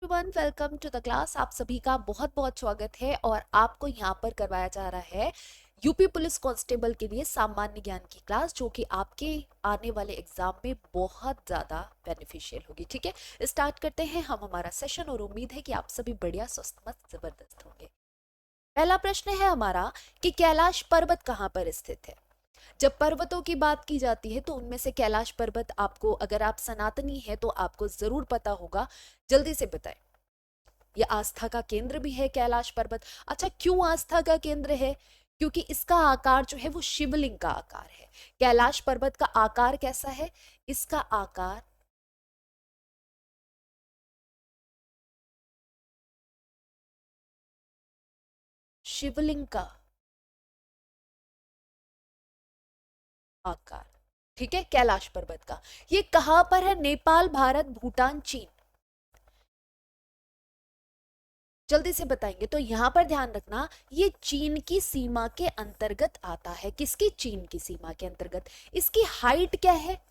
Everyone, welcome to the class. आप सभी का बहुत बहुत स्वागत है और आपको यहाँ पर करवाया जा रहा है यूपी पुलिस कांस्टेबल के लिए सामान्य ज्ञान की क्लास, जो कि आपके आने वाले एग्जाम में बहुत ज्यादा बेनिफिशियल होगी। ठीक है, स्टार्ट करते हैं हम हमारा सेशन और उम्मीद है कि आप सभी बढ़िया, स्वस्थ, मस्त, जबरदस्त होंगे। पहला प्रश्न है हमारा कि कैलाश पर्वत कहाँ पर स्थित है। जब पर्वतों की बात की जाती है तो उनमें से कैलाश पर्वत आपको, अगर आप सनातनी हैं तो आपको जरूर पता होगा। जल्दी से बताएं। यह आस्था का केंद्र भी है कैलाश पर्वत। अच्छा, क्यों आस्था का केंद्र है? क्योंकि इसका आकार जो है वो शिवलिंग का आकार है। कैलाश पर्वत का आकार कैसा है? इसका आकार शिवलिंग का आकार। ठीक है, कैलाश पर्वत का। ये कहां पर है? नेपाल, भारत, भूटान, चीन। जल्दी से बताएंगे तो यहां पर ध्यान रखना, ये चीन की सीमा के अंतर्गत आता है। किसकी? चीन की सीमा के अंतर्गत। इसकी हाइट क्या है?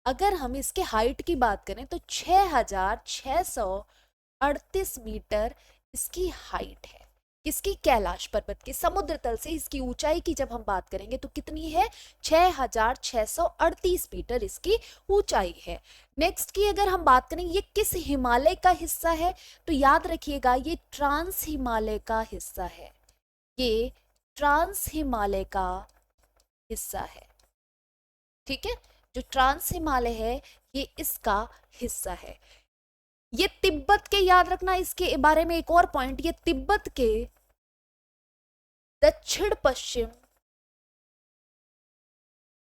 अगर हम इसके हाइट की बात करें तो 6638 मीटर इसकी हाइट है। किसकी? कैलाश पर्वत की। समुद्र तल से इसकी ऊंचाई की जब हम बात करेंगे तो कितनी है? 6638 मीटर इसकी ऊंचाई है। नेक्स्ट की अगर हम बात करें, ये किस हिमालय का हिस्सा है? तो याद रखिएगा, ये ट्रांस हिमालय का हिस्सा है। ये ट्रांस हिमालय का हिस्सा है। ठीक है, जो ट्रांस हिमालय है ये इसका हिस्सा है। ये तिब्बत के, याद रखना इसके बारे में एक और पॉइंट, ये तिब्बत के दक्षिण पश्चिम,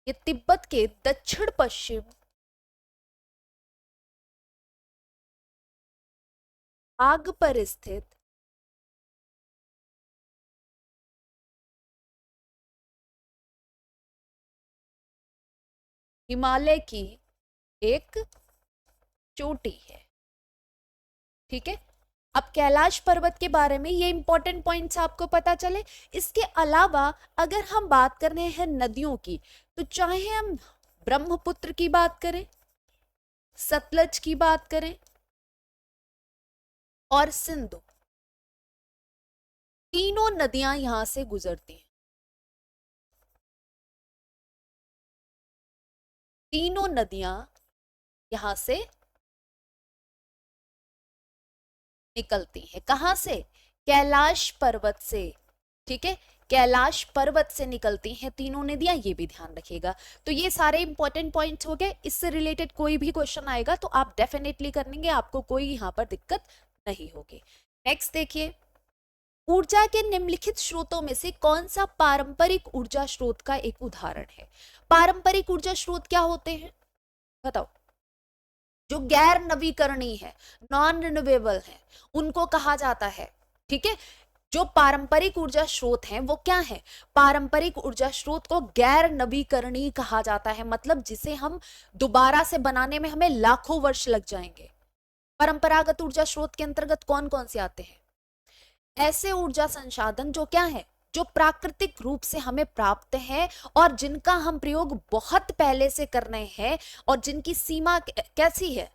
ये तिब्बत के दक्षिण पश्चिम भाग पर स्थित हिमालय की एक चोटी है। ठीक है, अब कैलाश पर्वत के बारे में ये इंपॉर्टेंट पॉइंट्स आपको पता चले। इसके अलावा अगर हम बात कर रहे हैं नदियों की, तो चाहे हम ब्रह्मपुत्र की बात करें, सतलज की बात करें और सिंधु, तीनों नदियां यहां से गुजरती हैं। तीनों नदियां यहां से निकलती हैं। कहां से? कैलाश पर्वत से। ठीक है, कैलाश पर्वत से निकलती हैं तीनों नदियां, ये भी ध्यान रखिएगा। तो ये सारे इंपॉर्टेंट पॉइंट्स हो गए। इससे रिलेटेड कोई भी क्वेश्चन आएगा तो आप डेफिनेटली करेंगे, आपको कोई यहां पर दिक्कत नहीं होगी। नेक्स्ट देखिए, ऊर्जा के निम्नलिखित स्रोतों में से कौन सा पारंपरिक ऊर्जा स्रोत का एक उदाहरण है? पारंपरिक ऊर्जा स्रोत क्या होते हैं बताओ? जो गैर नवीकरणीय है, नॉन रिन्यूएबल है, उनको कहा जाता है। ठीक है, जो पारंपरिक ऊर्जा स्रोत हैं वो क्या है? पारंपरिक ऊर्जा स्रोत को गैर नवीकरणीय कहा जाता है, मतलब जिसे हम दोबारा से बनाने में हमें लाखों वर्ष लग जाएंगे। परंपरागत ऊर्जा स्रोत के अंतर्गत कौन कौन से आते हैं? ऐसे ऊर्जा संसाधन जो क्या है, जो प्राकृतिक रूप से हमें प्राप्त है और जिनका हम प्रयोग बहुत पहले से कर रहे हैं और जिनकी सीमा कैसी है?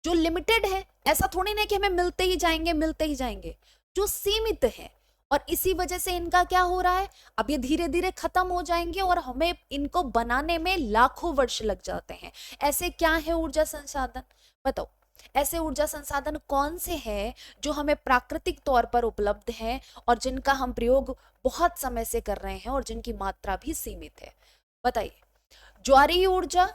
जो लिमिटेड है। ऐसा थोड़ी ना कि हमें मिलते ही जाएंगे मिलते ही जाएंगे, जो सीमित है। और इसी वजह से इनका क्या हो रहा है, अब ये धीरे धीरे खत्म हो जाएंगे और हमें इनको बनाने में लाखों वर्ष लग जाते हैं। ऐसे क्या है ऊर्जा संसाधन बताओ? ऐसे ऊर्जा संसाधन कौन से हैं जो हमें प्राकृतिक तौर पर उपलब्ध हैं और जिनका हम प्रयोग बहुत समय से कर रहे हैं और जिनकी मात्रा भी सीमित है? बताइए। ज्वारीय ऊर्जा,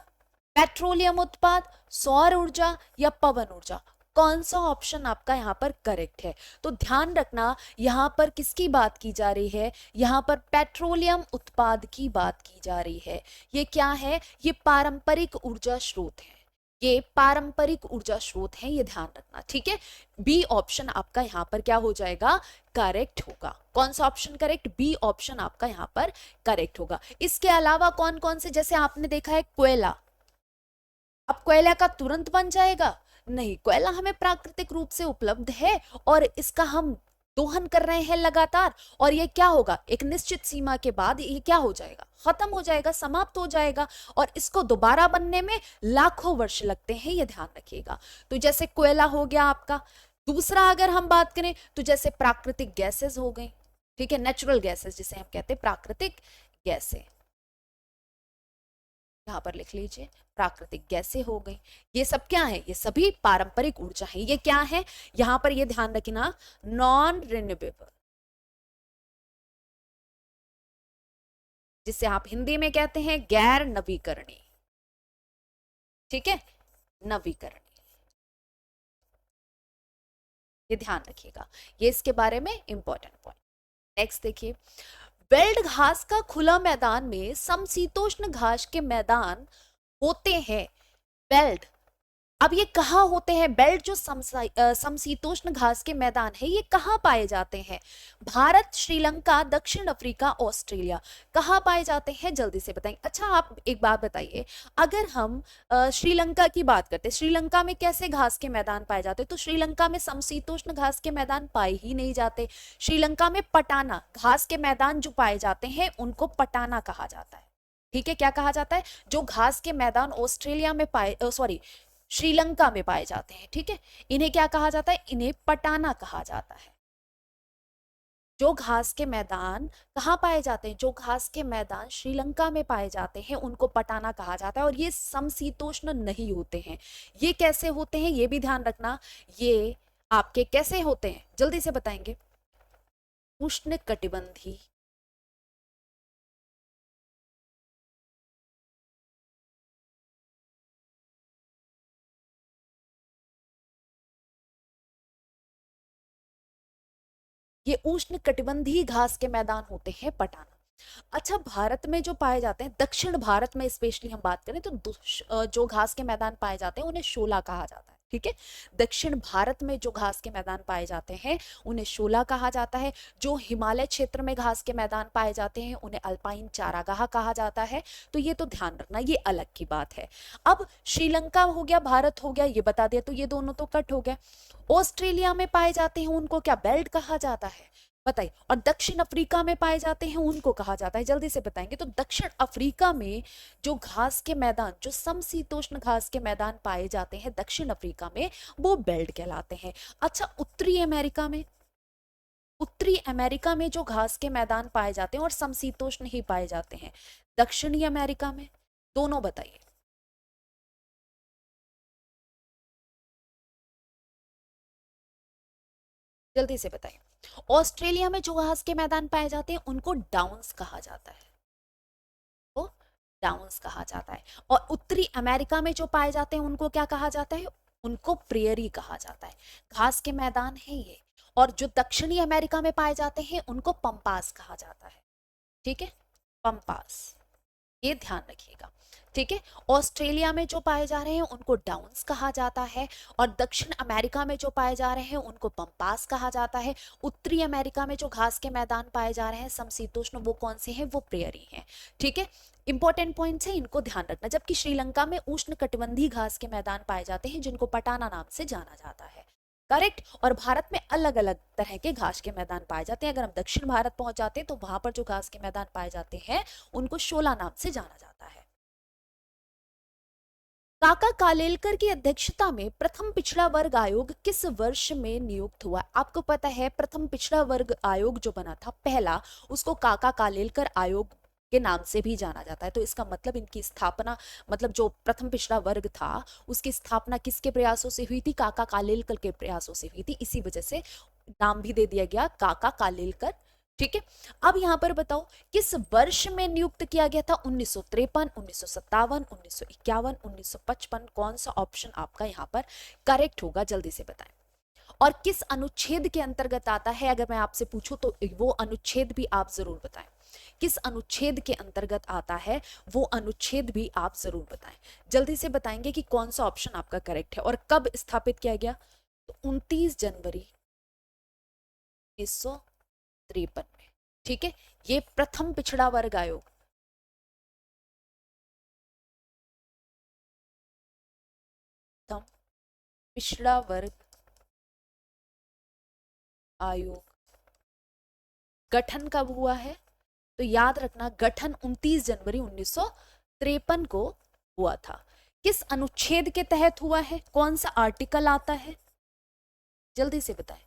पेट्रोलियम उत्पाद, सौर ऊर्जा या पवन ऊर्जा? कौन सा ऑप्शन आपका यहाँ पर करेक्ट है? तो ध्यान रखना, यहाँ पर किसकी बात की जा रही है? यहाँ पर पेट्रोलियम उत्पाद की बात की जा रही है। ये क्या है? ये पारंपरिक ऊर्जा स्रोत है। ये पारंपरिक ऊर्जा स्रोत है, ये ध्यान रखना। ठीक है, बी ऑप्शन आपका यहाँ पर क्या हो जाएगा? करेक्ट होगा। कौन सा ऑप्शन करेक्ट? बी ऑप्शन आपका यहाँ पर करेक्ट होगा। इसके अलावा कौन कौन से, जैसे आपने देखा है कोयला, अब कोयला का तुरंत बन जाएगा? नहीं, कोयला हमें प्राकृतिक रूप से उपलब्ध है और इसका हम दोहन कर रहे हैं लगातार, और ये क्या होगा, एक निश्चित सीमा के बाद ये क्या हो जाएगा, खत्म हो जाएगा, समाप्त हो जाएगा, और इसको दोबारा बनने में लाखों वर्ष लगते हैं, ये ध्यान रखिएगा। तो जैसे कोयला हो गया आपका। दूसरा अगर हम बात करें तो जैसे प्राकृतिक गैसेस हो गई, ठीक है, नेचुरल गैसेस जिसे हम कहते हैं प्राकृतिक गैसें, यहाँ पर लिख लीजिए, प्राकृतिक गैसें हो गई। ये सब क्या है, ये सभी पारंपरिक ऊर्जा है। ये क्या है, यहां पर ये ध्यान रखना, नॉन रिन्यूएबल, जिसे आप हिंदी में कहते हैं गैर नवीकरणीय, ठीक है, नवीकरणीय, ये ध्यान रखिएगा, ये इसके बारे में इंपॉर्टेंट पॉइंट। नेक्स्ट देखिए, बेल्ट घास का खुला मैदान में समशीतोष्ण घास के मैदान होते हैं। बेल्ट, अब ये कहाँ होते हैं, बेल्ट जो समशीतोष्ण घास के मैदान है, ये कहाँ पाए जाते हैं, भारत, श्रीलंका, दक्षिण अफ्रीका, ऑस्ट्रेलिया, कहाँ पाए जाते हैं, जल्दी से बताएंगे। अच्छा आप एक बात बताइए, अगर हम श्रीलंका की बात करते हैं, श्रीलंका में कैसे घास के मैदान पाए जाते हैं, तो श्रीलंका में समशीतोष्ण घास के मैदान पाए ही नहीं जाते। श्रीलंका में पटाना घास के मैदान जो पाए जाते हैं उनको पटाना कहा जाता है, ठीक है, क्या कहा जाता है, जो घास के मैदान ऑस्ट्रेलिया में पाए, सॉरी, श्रीलंका में पाए जाते हैं, ठीक है, इन्हें क्या कहा जाता है, इन्हें पटाना कहा जाता है। जो घास के मैदान कहाँ पाए जाते हैं, जो घास के मैदान श्रीलंका में पाए जाते हैं उनको पटाना कहा जाता है, और ये समशीतोष्ण नहीं होते हैं। ये कैसे होते हैं, ये भी ध्यान रखना, ये आपके कैसे होते हैं, जल्दी से बताएंगे, उष्ण कटिबंधी, ये उष्ण कटिबंधीय घास के मैदान होते हैं पटाना। अच्छा, भारत में जो पाए जाते हैं, दक्षिण भारत में स्पेशली हम बात करें तो जो घास के मैदान पाए जाते हैं उन्हें शोला कहा जाता है, ठीक है, दक्षिण भारत में जो घास के मैदान पाए जाते हैं उन्हें शोला कहा जाता है। जो हिमालय क्षेत्र में घास के मैदान पाए जाते हैं उन्हें अल्पाइन चारागाह कहा जाता है। तो ये तो ध्यान रखना, ये अलग की बात है। अब श्रीलंका हो गया, भारत हो गया, ये बता दिया, तो ये दोनों तो कट हो गए। ऑस्ट्रेलिया में पाए जाते हैं उनको क्या बेल्ट कहा जाता है, बताइए, और दक्षिण अफ्रीका में पाए जाते हैं उनको कहा जाता है, जल्दी से बताएंगे। तो दक्षिण अफ्रीका में जो घास के मैदान, जो समशीतोष्ण घास के मैदान पाए जाते हैं दक्षिण अफ्रीका में, वो बेल्ट कहलाते हैं। अच्छा, उत्तरी अमेरिका में, उत्तरी अमेरिका में जो घास के मैदान पाए जाते हैं और समशीतोष्ण ही पाए जाते हैं, दक्षिणी अमेरिका में, दोनों बताइए, जल्दी से बताइए। ऑस्ट्रेलिया में जो घास के मैदान पाए जाते हैं उनको डाउन्स कहा जाता है, तो डाउन्स कहा जाता है। और उत्तरी अमेरिका में जो पाए जाते हैं उनको क्या कहा जाता है, उनको प्रेयरी कहा जाता है, घास के मैदान है ये। और जो दक्षिणी अमेरिका में पाए जाते हैं उनको पंपास कहा जाता है, ठीक है, पंपास, ये ध्यान रखिएगा, ठीक है। ऑस्ट्रेलिया में जो पाए जा रहे हैं उनको डाउन्स कहा जाता है, और दक्षिण अमेरिका में जो पाए जा रहे हैं उनको पंपास कहा जाता है। उत्तरी अमेरिका में जो घास के मैदान पाए जा रहे हैं समशीतोष्ण, वो कौन से हैं, वो प्रेयरी हैं, ठीक है। इंपॉर्टेंट पॉइंट्स है, इनको ध्यान रखना। जबकि श्रीलंका में उष्ण कटिबंधीय घास के मैदान पाए जाते हैं जिनको पटाना नाम से जाना जाता है, करेक्ट। और भारत में अलग अलग तरह के घास के मैदान पाए जाते हैं। अगर हम दक्षिण भारत पहुंच जाते हैं तो वहां पर जो घास के मैदान पाए जाते हैं उनको शोला नाम से जाना जाता है। काका कालेलकर की अध्यक्षता में प्रथम पिछड़ा वर्ग आयोग किस वर्ष में नियुक्त हुआ? आपको पता है प्रथम पिछड़ा वर्ग आयोग जो बना था पहला, उसको काका कालेलकर आयोग के नाम से भी जाना जाता है। तो इसका मतलब इनकी स्थापना, मतलब जो प्रथम पिछड़ा वर्ग था उसकी स्थापना किसके प्रयासों से हुई थी? काका कालेलकर के प्रयासों से हुई थी। इसी वजह से नाम भी दे दिया गया काका कालेलकर, ठीक है। अब यहां पर बताओ किस वर्ष में नियुक्त किया गया था? 1953, 1957, 1951, 1955, कौन सा ऑप्शन आपका यहां पर करेक्ट होगा, जल्दी से बताएं। और किस अनुच्छेद के अंतर्गत आता है? अगर मैं आपसे पूछूं तो वो अनुच्छेद भी आप जरूर बताएं। किस अनुच्छेद के अंतर्गत आता है वो अनुच्छेद भी आप जरूर बताएं। जल्दी से बताएंगे कि कौन सा ऑप्शन आपका करेक्ट है। और कब स्थापित किया गया? तो 29 जनवरी 1953 में, ठीक है। ये प्रथम पिछड़ा वर्ग आयोग, प्रथम पिछड़ा वर्ग आयोग गठन कब हुआ है? तो याद रखना गठन 29 जनवरी 1953 को हुआ था। किस अनुच्छेद के तहत हुआ है? कौन सा आर्टिकल आता है? जल्दी से बताएं,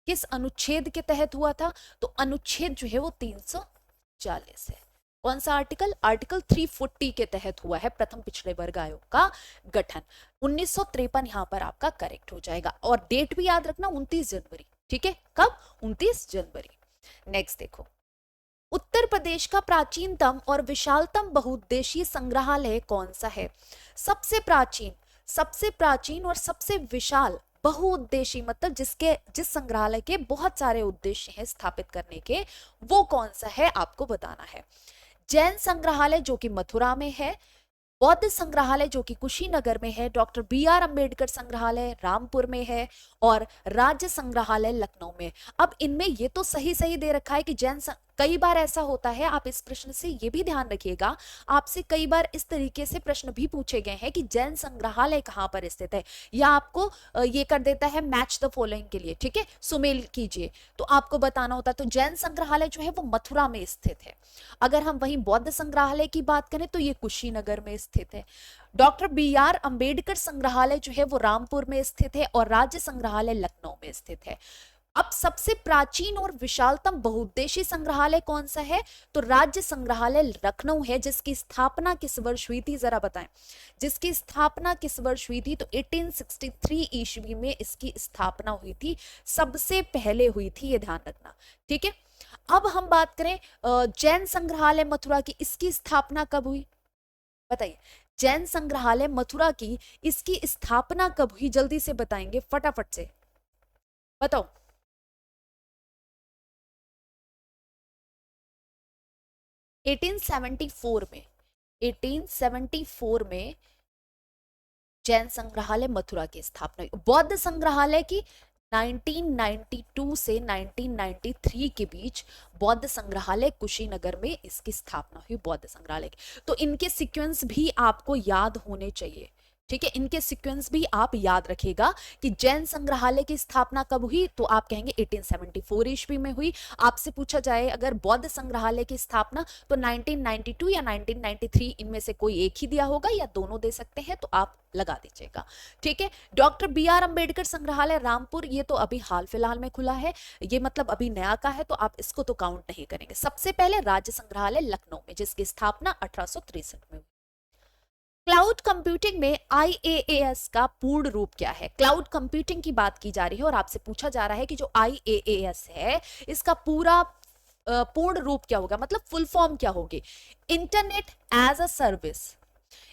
किस अनुच्छेद के तहत हुआ था? तो अनुच्छेद जो है वो 340 है। कौन सा आर्टिकल? आर्टिकल 340 के तहत हुआ है प्रथम पिछड़े वर्ग आयोग का गठन। 1953 यहां पर आपका करेक्ट हो जाएगा। और डेट भी याद रखना 29 जनवरी। ठीक है, कब? 29 जनवरी। नेक्स्ट देखो, उत्तर प्रदेश का प्राचीनतम और विशालतम बहुउद्देशीय संग्रहालय कौन सा है? सबसे प्राचीन और सबसे विशाल बहुउद्देशीय मतलब जिस संग्रहालय के बहुत सारे उद्देश्य हैं स्थापित करने के, वो कौन सा है आपको बताना है। जैन संग्रहालय जो कि मथुरा में है, बौद्ध संग्रहालय जो कि कुशीनगर में है, डॉक्टर BR अंबेडकर संग्रहालय रामपुर में है, और राज्य संग्रहालय लखनऊ में। अब इनमें ये तो सही सही दे रखा है कि कई बार ऐसा होता है, आप इस प्रश्न से ये भी ध्यान रखिएगा, आपसे कई बार इस तरीके से प्रश्न भी पूछे गए हैं कि जैन संग्रहालय कहाँ पर स्थित है, या आपको ये कर देता है मैच द फॉलोइंग के लिए। ठीक है, सुमेल कीजिए, तो आपको बताना होता है। तो जैन संग्रहालय जो है वो मथुरा में स्थित है। अगर हम वहीं बौद्ध संग्रहालय की बात करें तो ये कुशीनगर में स्थित है। डॉक्टर BR अंबेडकर संग्रहालय जो है वो रामपुर में स्थित है, और राज्य संग्रहालय लखनऊ में स्थित है। अब सबसे प्राचीन और विशालतम बहुउद्देशीय संग्रहालय कौन सा है? तो राज्य संग्रहालय लखनऊ है, जिसकी स्थापना किस वर्ष हुई थी जरा बताएं। जिसकी स्थापना किस वर्ष हुई थी? तो 1863 ईस्वी में इसकी स्थापना हुई थी, सबसे पहले हुई थी, ये ध्यान रखना। ठीक है, अब हम बात करें जैन संग्रहालय मथुरा की, इसकी स्थापना कब हुई बताइए। जैन संग्रहालय मथुरा की इसकी स्थापना कब हुई? जल्दी से बताएंगे, फटाफट से बताओ। 1874 में, 1874 में जैन संग्रहालय मथुरा की स्थापना हुई। बौद्ध संग्रहालय की 1992 से 1993 के बीच बौद्ध संग्रहालय कुशीनगर में इसकी स्थापना हुई, बौद्ध संग्रहालय की। तो इनके सीक्वेंस भी आपको याद होने चाहिए। ठीक है, इनके सीक्वेंस भी आप याद रखिएगा कि जैन संग्रहालय की स्थापना कब हुई, तो आप कहेंगे 1874 ईस्वी में हुई। आपसे पूछा जाए अगर बौद्ध संग्रहालय की स्थापना, तो 1992 या 1993 इनमें से कोई एक ही दिया होगा, या दोनों दे सकते हैं, तो आप लगा दीजिएगा। ठीक है, डॉक्टर BR अंबेडकर संग्रहालय रामपुर, ये तो अभी हाल फिलहाल में खुला है, ये मतलब अभी नया का है, तो आप इसको तो काउंट नहीं करेंगे। सबसे पहले राज्य संग्रहालय लखनऊ में, जिसकी स्थापना 1863 में हुई। क्लाउड कंप्यूटिंग में IaaS का पूर्ण रूप क्या है? क्लाउड कंप्यूटिंग की बात की जा रही है, और आपसे पूछा जा रहा है कि जो IaaS है इसका पूरा पूर्ण रूप क्या होगा, मतलब फुल फॉर्म क्या होगी? Internet as a service,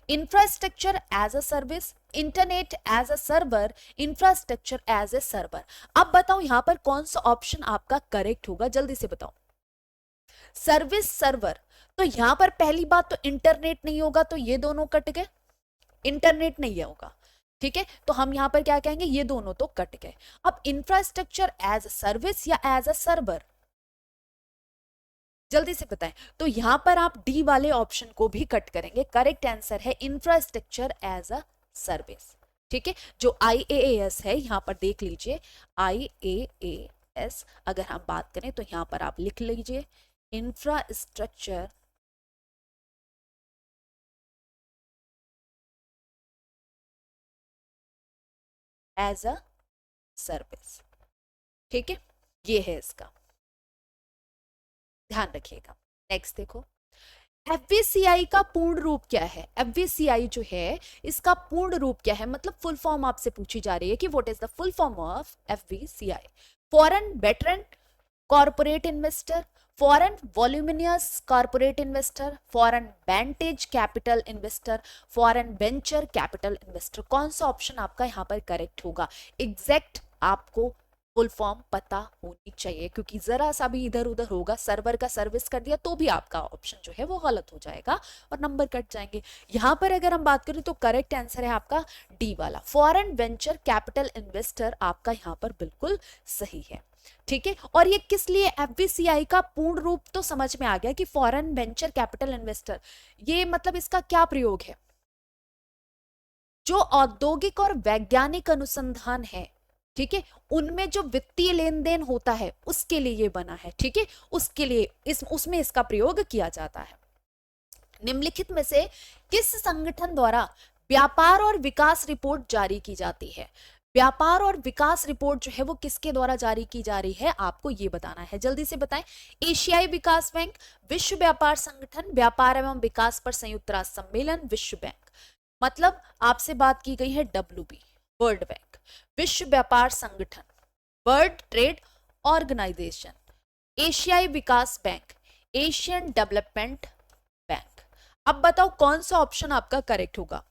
infrastructure as a service, internet as a server, infrastructure as a server. अब बताओ यहां पर कौन सा ऑप्शन आपका करेक्ट होगा, जल्दी से बताओ। सर्विस सर्वर, तो यहां पर पहली बात तो इंटरनेट नहीं होगा, तो ये दोनों कट गए, इंटरनेट नहीं होगा। ठीक है, तो हम यहां पर क्या कहेंगे, ये दोनों तो कट गए। अब इंफ्रास्ट्रक्चर एज अ सर्विस या एज अ सर्वर, जल्दी से बताएं। तो यहां पर आप डी वाले ऑप्शन को भी कट करेंगे। करेक्ट आंसर है इंफ्रास्ट्रक्चर एज अ सर्विस। ठीक है, जो IaaS है यहां पर देख लीजिए, IaaS अगर हम बात करें तो यहां पर आप लिख लीजिए इंफ्रास्ट्रक्चर एज अ सर्विस। ठीक है, ये है इसका, ध्यान रखिएगा। नेक्स्ट देखो, FVCI का पूर्ण रूप क्या है? FVCI जो है इसका पूर्ण रूप क्या है, मतलब फुल फॉर्म आपसे पूछी जा रही है कि what is the full form of FVCI? Foreign veteran corporate investor, foreign voluminous corporate investor, foreign vantage capital investor, foreign venture capital investor. कौन सा ऑप्शन आपका यहाँ पर करेक्ट होगा? एग्जैक्ट आपको फुल फॉर्म पता होनी चाहिए, क्योंकि जरा सा भी इधर उधर होगा, सर्वर का सर्विस कर दिया तो भी आपका ऑप्शन जो है वो गलत हो जाएगा और नंबर कट जाएंगे। यहां पर अगर हम बात करें तो करेक्ट आंसर है आपका डी वाला, फॉरेन वेंचर कैपिटल इन्वेस्टर आपका यहाँ पर बिल्कुल सही है। ठीक है, और ये किस लिए FVCI का पूर्ण रूप तो समझ में आ गया कि फॉरेन वेंचर कैपिटल इन्वेस्टर, ये मतलब इसका क्या प्रयोग है? जो औद्योगिक और वैज्ञानिक अनुसंधान है ठीक है, उनमें जो वित्तीय लेन देन होता है उसके लिए ये बना है, ठीक है, उसके लिए उसमें इसका प्रयोग किया जाता है। निम्नलिखित में से किस संगठन द्वारा व्यापार और विकास रिपोर्ट जारी की जाती है? व्यापार और विकास रिपोर्ट जो है वो किसके द्वारा जारी की जा रही है, आपको ये बताना है, जल्दी से बताएं। एशियाई विकास बैंक, विश्व व्यापार संगठन, व्यापार एवं विकास पर संयुक्त राष्ट्र सम्मेलन, विश्व बैंक। मतलब आपसे बात की गई है WB, वर्ल्ड बैंक, विश्व व्यापार संगठन, वर्ल्ड ट्रेड ऑर्गेनाइजेशन, एशियाई विकास बैंक, एशियन डेवलपमेंट बैंक। अब बताओ कौन सा ऑप्शन आपका करेक्ट होगा।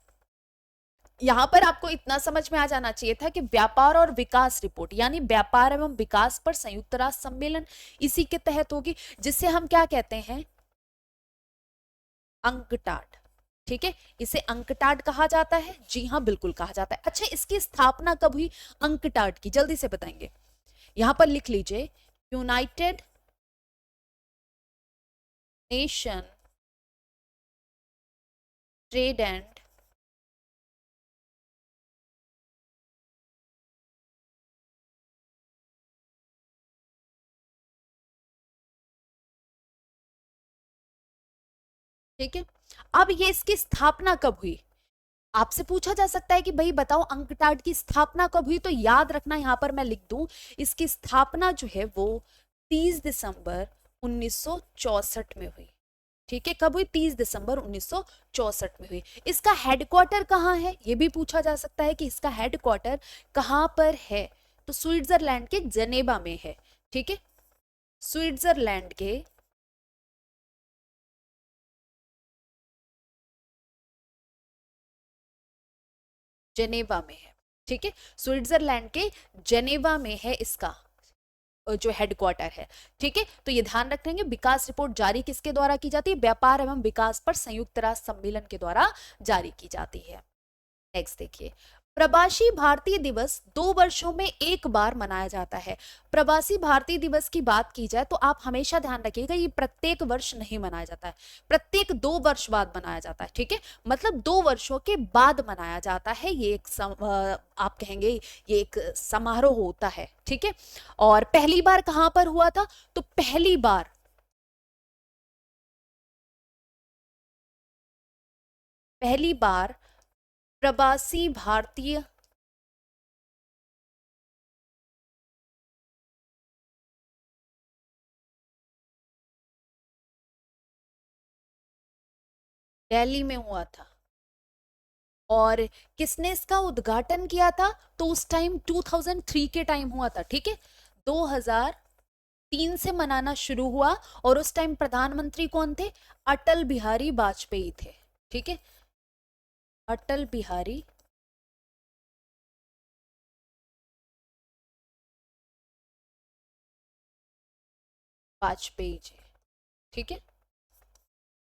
यहां पर आपको इतना समझ में आ जाना चाहिए था कि व्यापार और विकास रिपोर्ट यानी व्यापार एवं विकास पर संयुक्त राष्ट्र सम्मेलन इसी के तहत होगी, जिसे हम क्या कहते हैं, अंकटाड। ठीक है, इसे अंकटाड कहा जाता है, जी हाँ बिल्कुल कहा जाता है। अच्छा, इसकी स्थापना कब हुई अंकटाड की, जल्दी से बताएंगे। यहां पर लिख लीजिए, यूनाइटेड नेशन ट्रेड एंड ठीक है, अब ये इसकी स्थापना कब हुई, आपसे पूछा जा सकता है कि भाई बताओ अंकटाड की स्थापना कब हुई, तो याद रखना यहां पर मैं लिख दूं, इसकी स्थापना जो है वो 30 दिसंबर 1964 में हुई। ठीक है, कब हुई, 30 दिसंबर 1964 में हुई। इसका हेडक्वार्टर कहाँ है, ये भी पूछा जा सकता है कि इसका हेडक्वार्टर कहाँ पर है, तो स्विट्जरलैंड के जनेवा में है। ठीक है, स्विट्जरलैंड के जेनेवा में है। ठीक है, स्विट्जरलैंड के जेनेवा में है इसका जो हेडक्वार्टर है। ठीक है, तो ये ध्यान रखेंगे, विकास रिपोर्ट जारी किसके द्वारा की जाती है, व्यापार एवं विकास पर संयुक्त राष्ट्र सम्मेलन के द्वारा जारी की जाती है। नेक्स्ट देखिए, प्रवासी भारतीय दिवस 2 वर्षों में एक बार मनाया जाता है। प्रवासी भारतीय दिवस की बात की जाए तो आप हमेशा ध्यान रखिएगा, ये प्रत्येक वर्ष नहीं मनाया जाता है, प्रत्येक 2 वर्ष बाद मनाया जाता है। ठीक है, मतलब 2 वर्षों के बाद मनाया जाता है, ये एक आप कहेंगे ये एक समारोह होता है। ठीक है, और पहली बार कहां पर हुआ था, तो पहली बार प्रवासी भारतीय दिल्ली में हुआ था। और किसने इसका उद्घाटन किया था, तो उस टाइम 2003 के टाइम हुआ था। ठीक है, 2003 से मनाना शुरू हुआ, और उस टाइम प्रधानमंत्री कौन थे, अटल बिहारी वाजपेयी थे। ठीक है, अटल बिहारी वाजपेयी जी। ठीक है,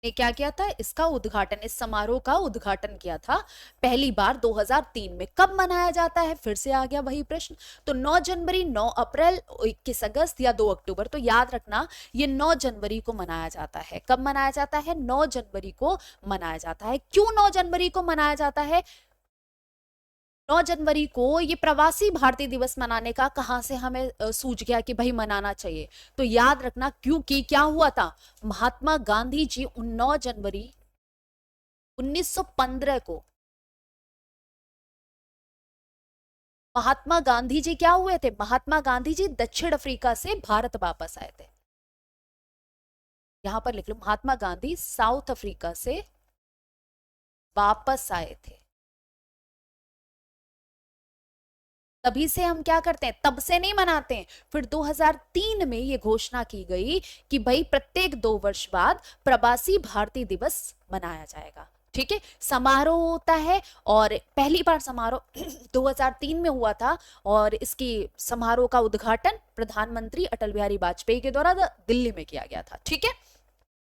ने क्या किया था, इसका उद्घाटन, इस समारोह का उद्घाटन किया था पहली बार 2003 में। कब मनाया जाता है, फिर से आ गया वही प्रश्न, तो 9 जनवरी, 9 अप्रैल, 21 अगस्त या 2 अक्टूबर। तो याद रखना ये 9 जनवरी को मनाया जाता है। कब मनाया जाता है, 9 जनवरी को मनाया जाता है। क्यों 9 जनवरी को मनाया जाता है, 9 जनवरी को ये प्रवासी भारतीय दिवस मनाने का कहां से हमें सूझ गया कि भाई मनाना चाहिए, तो याद रखना क्योंकि क्या हुआ था, महात्मा गांधी जी 9 जनवरी 1915 को, महात्मा गांधी जी क्या हुए थे, महात्मा गांधी जी दक्षिण अफ्रीका से भारत वापस आए थे। यहां पर लिख लो, महात्मा गांधी साउथ अफ्रीका से वापस आए थे। तभी से हम क्या करते हैं, तब से नहीं मनाते हैं, फिर 2003 में ये घोषणा की गई कि भाई प्रत्येक 2 वर्ष बाद प्रवासी भारतीय दिवस मनाया जाएगा। ठीक है, समारोह होता है, और पहली बार समारोह 2003 में हुआ था, और इसकी समारोह का उद्घाटन प्रधानमंत्री अटल बिहारी वाजपेयी के द्वारा दिल्ली में किया गया था। ठीक है,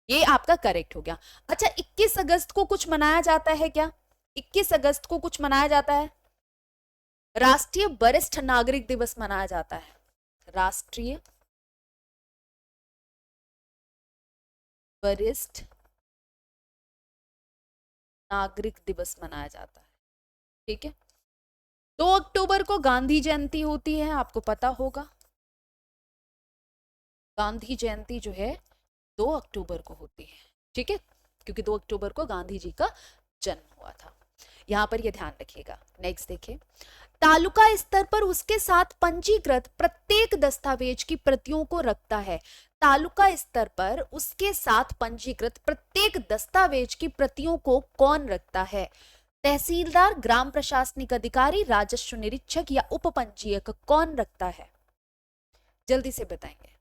ये आपका करेक्ट हो गया। अच्छा, 21 अगस्त को कुछ मनाया जाता है क्या, 21 अगस्त को कुछ मनाया जाता है, राष्ट्रीय वरिष्ठ नागरिक दिवस मनाया जाता है, राष्ट्रीय वरिष्ठ नागरिक दिवस मनाया जाता है। ठीक है, 2 अक्टूबर को गांधी जयंती होती है, आपको पता होगा। गांधी जयंती जो है 2 अक्टूबर को होती है, ठीक है, क्योंकि 2 अक्टूबर को गांधी जी का जन्म हुआ था। यहां पर ये ध्यान रखिएगा। नेक्स्ट देखिए, तालुका स्तर पर उसके साथ पंजीकृत प्रत्येक दस्तावेज की प्रतियों को रखता है। तालुका स्तर पर उसके साथ पंजीकृत प्रत्येक दस्तावेज की प्रतियों को कौन रखता है? तहसीलदार, ग्राम प्रशासनिक अधिकारी, राजस्व निरीक्षक या उप पंजीयक, कौन रखता है? जल्दी से बताएंगे,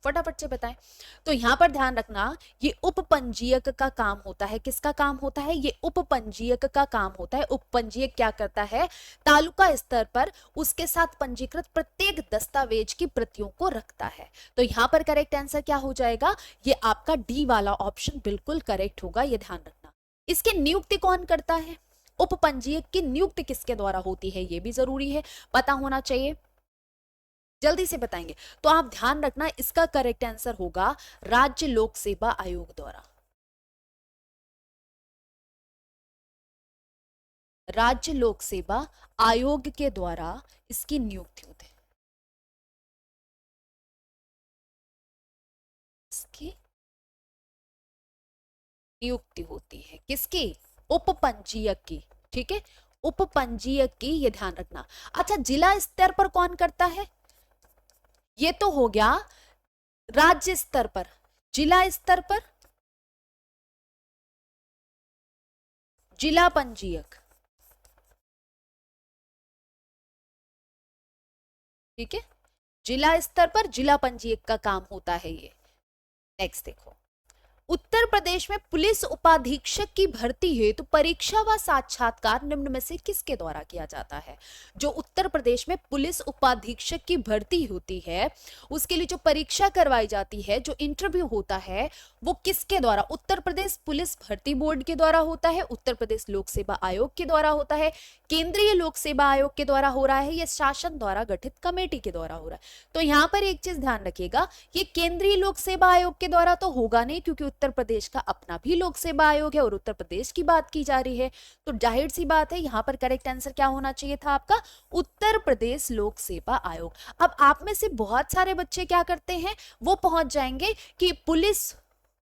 फटाफट से बताएं। तो यहां पर ध्यान रखना, ये उपपंजीयक का काम होता है। किसका काम होता है? ये उपपंजीयक का काम होता है। उपपंजीयक क्या करता है? तालुका स्तर पर उसके साथ पंजीकृत प्रत्येक दस्तावेज की प्रतियों को रखता है। तो यहां पर करेक्ट आंसर क्या हो जाएगा? ये आपका डी वाला ऑप्शन बिल्कुल करेक्ट होगा, ये ध्यान रखना। इसकी नियुक्ति कौन करता है? उपपंजीयक की नियुक्ति किसके द्वारा होती है, ये भी जरूरी है, पता होना चाहिए। जल्दी से बताएंगे। तो आप ध्यान रखना, इसका करेक्ट आंसर होगा राज्य लोक सेवा आयोग द्वारा। राज्य लोक सेवा आयोग के द्वारा इसकी नियुक्ति होती है। इसकी नियुक्ति होती है किसकी? उपपंजीयक की, ठीक है, उपपंजीयक की, ये ध्यान रखना। अच्छा, जिला स्तर पर कौन करता है? ये तो हो गया राज्य स्तर पर। जिला स्तर पर जिला पंजीयक, ठीक है, जिला स्तर पर जिला पंजीयक का काम होता है ये। नेक्स्ट देखो, उत्तर प्रदेश में पुलिस उपाधीक्षक की भर्ती हेतु परीक्षा व साक्षात्कार निम्न में से किसके द्वारा किया जाता है? जो उत्तर प्रदेश में पुलिस उपाधीक्षक की भर्ती होती है, उसके लिए जो परीक्षा करवाई जाती है, जो इंटरव्यू होता है, वो किसके द्वारा? उत्तर प्रदेश पुलिस भर्ती बोर्ड के द्वारा होता है, उत्तर प्रदेश लोक सेवा आयोग के द्वारा होता है, केंद्रीय लोक सेवा आयोग के द्वारा हो रहा है, या शासन द्वारा गठित कमेटी के द्वारा हो रहा है? तो यहां पर एक चीज ध्यान रखिएगा, ये केंद्रीय लोक सेवा आयोग के द्वारा तो होगा नहीं, क्योंकि उत्तर प्रदेश का अपना भी लोक सेवा आयोग है और उत्तर प्रदेश की बात की जा रही है। तो जाहिर सी बात है, यहां पर करेक्ट आंसर क्या होना चाहिए था आपका? उत्तर प्रदेश लोक सेवा आयोग। अब आप में से बहुत सारे बच्चे क्या करते हैं, वो पहुंच जाएंगे कि पुलिस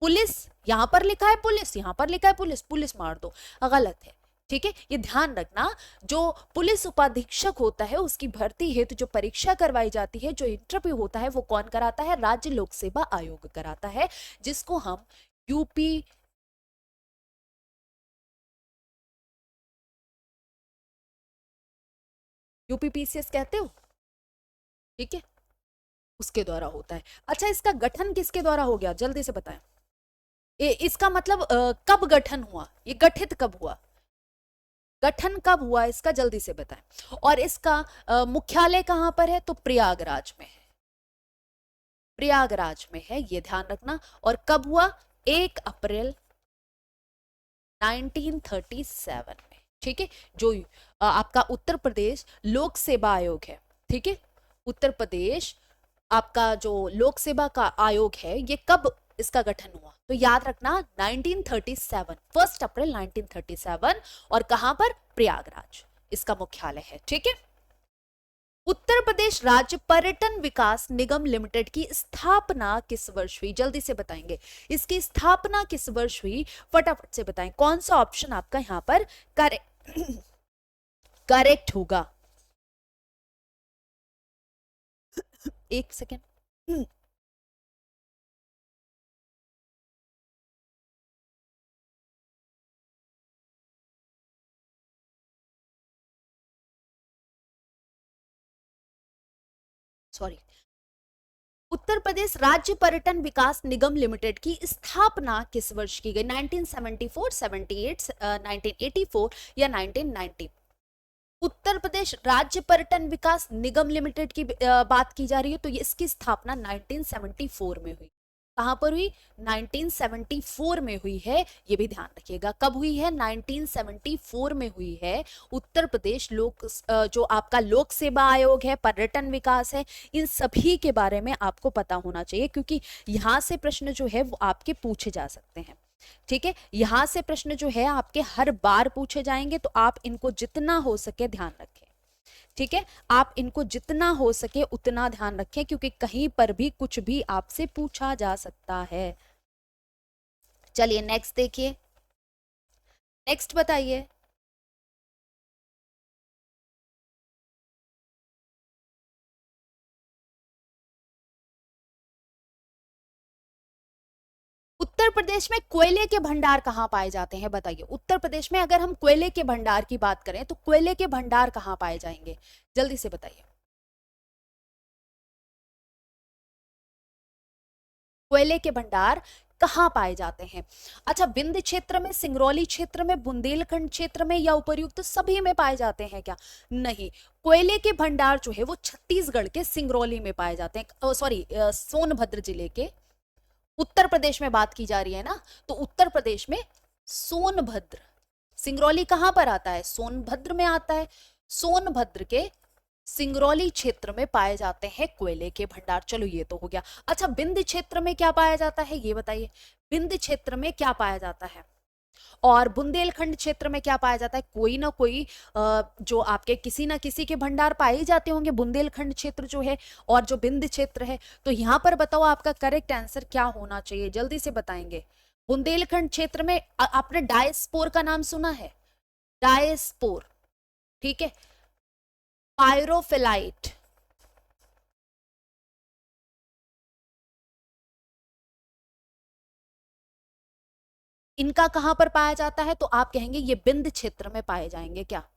पुलिस यहां पर लिखा है, पुलिस यहां पर लिखा है, पुलिस पुलिस मार दो। गलत है, ठीक है, ये ध्यान रखना। जो पुलिस उपाधीक्षक होता है, उसकी भर्ती हेतु जो परीक्षा करवाई जाती है, जो इंटरव्यू होता है, वो कौन कराता है? राज्य लोक सेवा आयोग कराता है, जिसको हम यूपी यूपीपीसीएस कहते हो, ठीक है, उसके द्वारा होता है। अच्छा, इसका गठन किसके द्वारा हो गया? जल्दी से बताएं। इसका मतलब कब गठन हुआ, ये गठित कब हुआ, गठन कब हुआ इसका, जल्दी से बताएं। और इसका मुख्यालय कहां पर है? तो प्रयागराज में है, प्रयागराज में है, ये ध्यान रखना। और कब हुआ? 1 अप्रैल 1937 में, ठीक है। जो आपका उत्तर प्रदेश लोक सेवा आयोग है, ठीक है, उत्तर प्रदेश आपका जो लोक सेवा का आयोग है, ये कब इसका गठन हुआ? तो याद रखना 1937, 1 अप्रैल 1937। और कहां पर? प्रयागराज इसका मुख्यालय है, ठीक है। उत्तर प्रदेश राज्य पर्यटन विकास निगम लिमिटेड की स्थापना किस वर्ष हुई? जल्दी से बताएंगे, इसकी स्थापना किस वर्ष हुई? फटाफट से बताएं, कौन सा ऑप्शन आपका यहां पर करेक्ट होगा? एक सेकेंड, सॉरी। उत्तर प्रदेश राज्य पर्यटन विकास निगम लिमिटेड की स्थापना किस वर्ष की गई? 1974, 78, 1984 या 1990? उत्तर प्रदेश राज्य पर्यटन विकास निगम लिमिटेड की बात की जा रही है, तो ये इसकी स्थापना 1974 में हुई। कहां पर हुई? 1974 में हुई है, ये भी ध्यान रखिएगा। कब हुई है? 1974 में हुई है। उत्तर प्रदेश जो आपका लोक सेवा आयोग है, पर्यटन विकास है, इन सभी के बारे में आपको पता होना चाहिए, क्योंकि यहां से प्रश्न जो है वो आपके पूछे जा सकते हैं। ठीक है, यहां से प्रश्न जो है आपके हर बार पूछे जाएंगे, तो आप इनको जितना हो सके ध्यान रखें। ठीक है, आप इनको जितना हो सके उतना ध्यान रखें, क्योंकि कहीं पर भी कुछ भी आपसे पूछा जा सकता है। चलिए नेक्स्ट देखिए, नेक्स्ट बताइए। उत्तर प्रदेश में कोयले के भंडार कहाँ पाए जाते हैं, बताइए। उत्तर प्रदेश में अगर हम कोयले के भंडार की बात करें तो कोयले के भंडार कहाँ पाए जाएंगे, जल्दी से बताइए। कोयले के भंडार कहाँ पाए जाते हैं? अच्छा, विंध्य क्षेत्र में, सिंगरौली क्षेत्र में, बुंदेलखंड क्षेत्र में, या उपर्युक्त सभी में पाए जाते हैं क्या? नहीं, कोयले के भंडार जो है वो छत्तीसगढ़ के सिंगरौली में पाए जाते हैं, सॉरी सोनभद्र जिले के। उत्तर प्रदेश में बात की जा रही है ना, तो उत्तर प्रदेश में सोनभद्र, सिंगरौली कहां पर आता है? सोनभद्र में आता है। सोनभद्र के सिंगरौली क्षेत्र में पाए जाते हैं कोयले के भंडार। चलो ये तो हो गया। अच्छा, विंध्य क्षेत्र में क्या पाया जाता है, ये बताइए। विंध्य क्षेत्र में क्या पाया जाता है और बुंदेलखंड क्षेत्र में क्या पाया जाता है? कोई ना कोई जो आपके किसी ना किसी के भंडार पाए जाते होंगे, बुंदेलखंड क्षेत्र जो है और जो विंध्य क्षेत्र है। तो यहां पर बताओ आपका करेक्ट आंसर क्या होना चाहिए, जल्दी से बताएंगे। बुंदेलखंड क्षेत्र में आपने डायस्पोर का नाम सुना है? डायस्पोर, ठीक है। पायरोफिलाइट, इनका कहां पर पाया जाता है? तो आप कहेंगे ये विंध्य क्षेत्र में पाए जाएंगे क्या,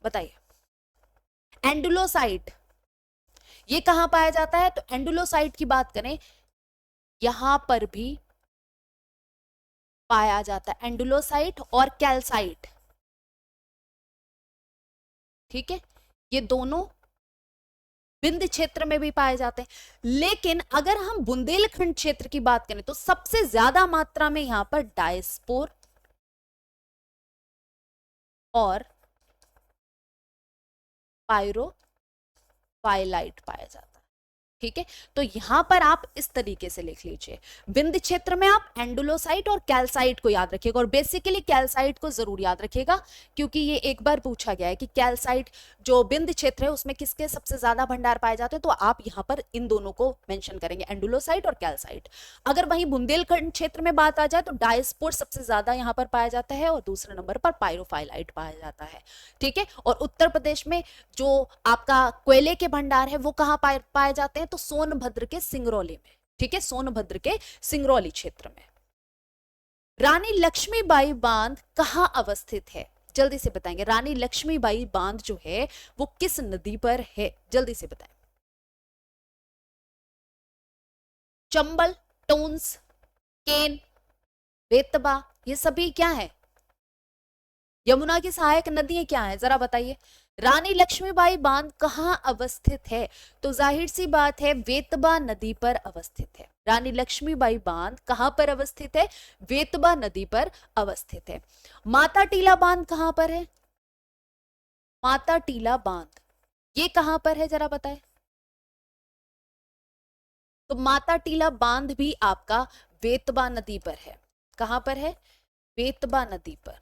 बताइए। एंडुलोसाइट, ये कहां पाया जाता है? तो एंडुलोसाइट की बात करें, यहां पर भी पाया जाता है एंडुलोसाइट और कैल्साइट। ठीक है, ये दोनों विंध्य क्षेत्र में भी पाए जाते हैं। लेकिन अगर हम बुंदेलखंड क्षेत्र की बात करें तो सबसे ज्यादा मात्रा में यहां पर डायस्पोर और पायरोफाइलाइट पाया जाता है। ठीक है, तो यहां पर आप इस तरीके से लिख लीजिए। विंध्य क्षेत्र में आप एंडुलोसाइट और कैल्साइट को याद रखिएगा, और बेसिकली कैल्साइट को जरूर याद रखिएगा, क्योंकि ये एक बार पूछा गया है कि कैल्साइट जो विंध्य क्षेत्र है उसमें किसके सबसे ज्यादा भंडार पाए जाते हैं। तो आप यहां पर इन दोनों को मेंशन करेंगे, एंडुलोसाइट और कैल्साइट। अगर वहीं बुंदेलखंड क्षेत्र में बात आ जाए तो डायस्पोर सबसे ज्यादा यहां पर पाया जाता है और दूसरे नंबर पर पायरोफाइलाइट पाया जाता है। ठीक है, और उत्तर प्रदेश में जो आपका कोयले के भंडार है वो कहां पाए जाते हैं? तो सोनभद्र के सिंगरौली में। ठीक है, सोनभद्र के सिंगरौली क्षेत्र में। रानी लक्ष्मीबाई बांध कहां अवस्थित है, जल्दी से बताएंगे। रानी लक्ष्मीबाई बांध जो है वो किस नदी पर है, जल्दी से बताएं। चंबल, टोंस, केन, बेतबा, ये सभी क्या है? यमुना की सहायक नदियां क्या है, जरा बताइए। रानी लक्ष्मीबाई बांध कहाँ अवस्थित है? तो जाहिर सी बात है वेतबा नदी पर अवस्थित है। रानी लक्ष्मीबाई बांध कहां पर अवस्थित है? वेतबा नदी पर अवस्थित है। माता टीला बांध कहां पर है? माता टीला बांध ये कहां पर है, जरा बताएं। तो माता टीला बांध भी आपका वेतबा नदी पर है। कहां पर है? वेतबा नदी पर।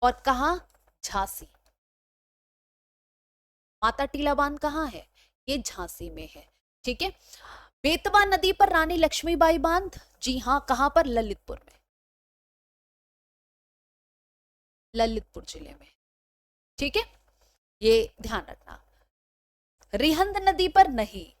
और कहां? झांसी। माता टीला बांध कहां है? ये झांसी में है। ठीक है, बेतवा नदी पर रानी लक्ष्मीबाई बांध, जी हां, कहां पर? ललितपुर में, ललितपुर जिले में। ठीक है, ये ध्यान रखना। रिहंद नदी पर नहीं,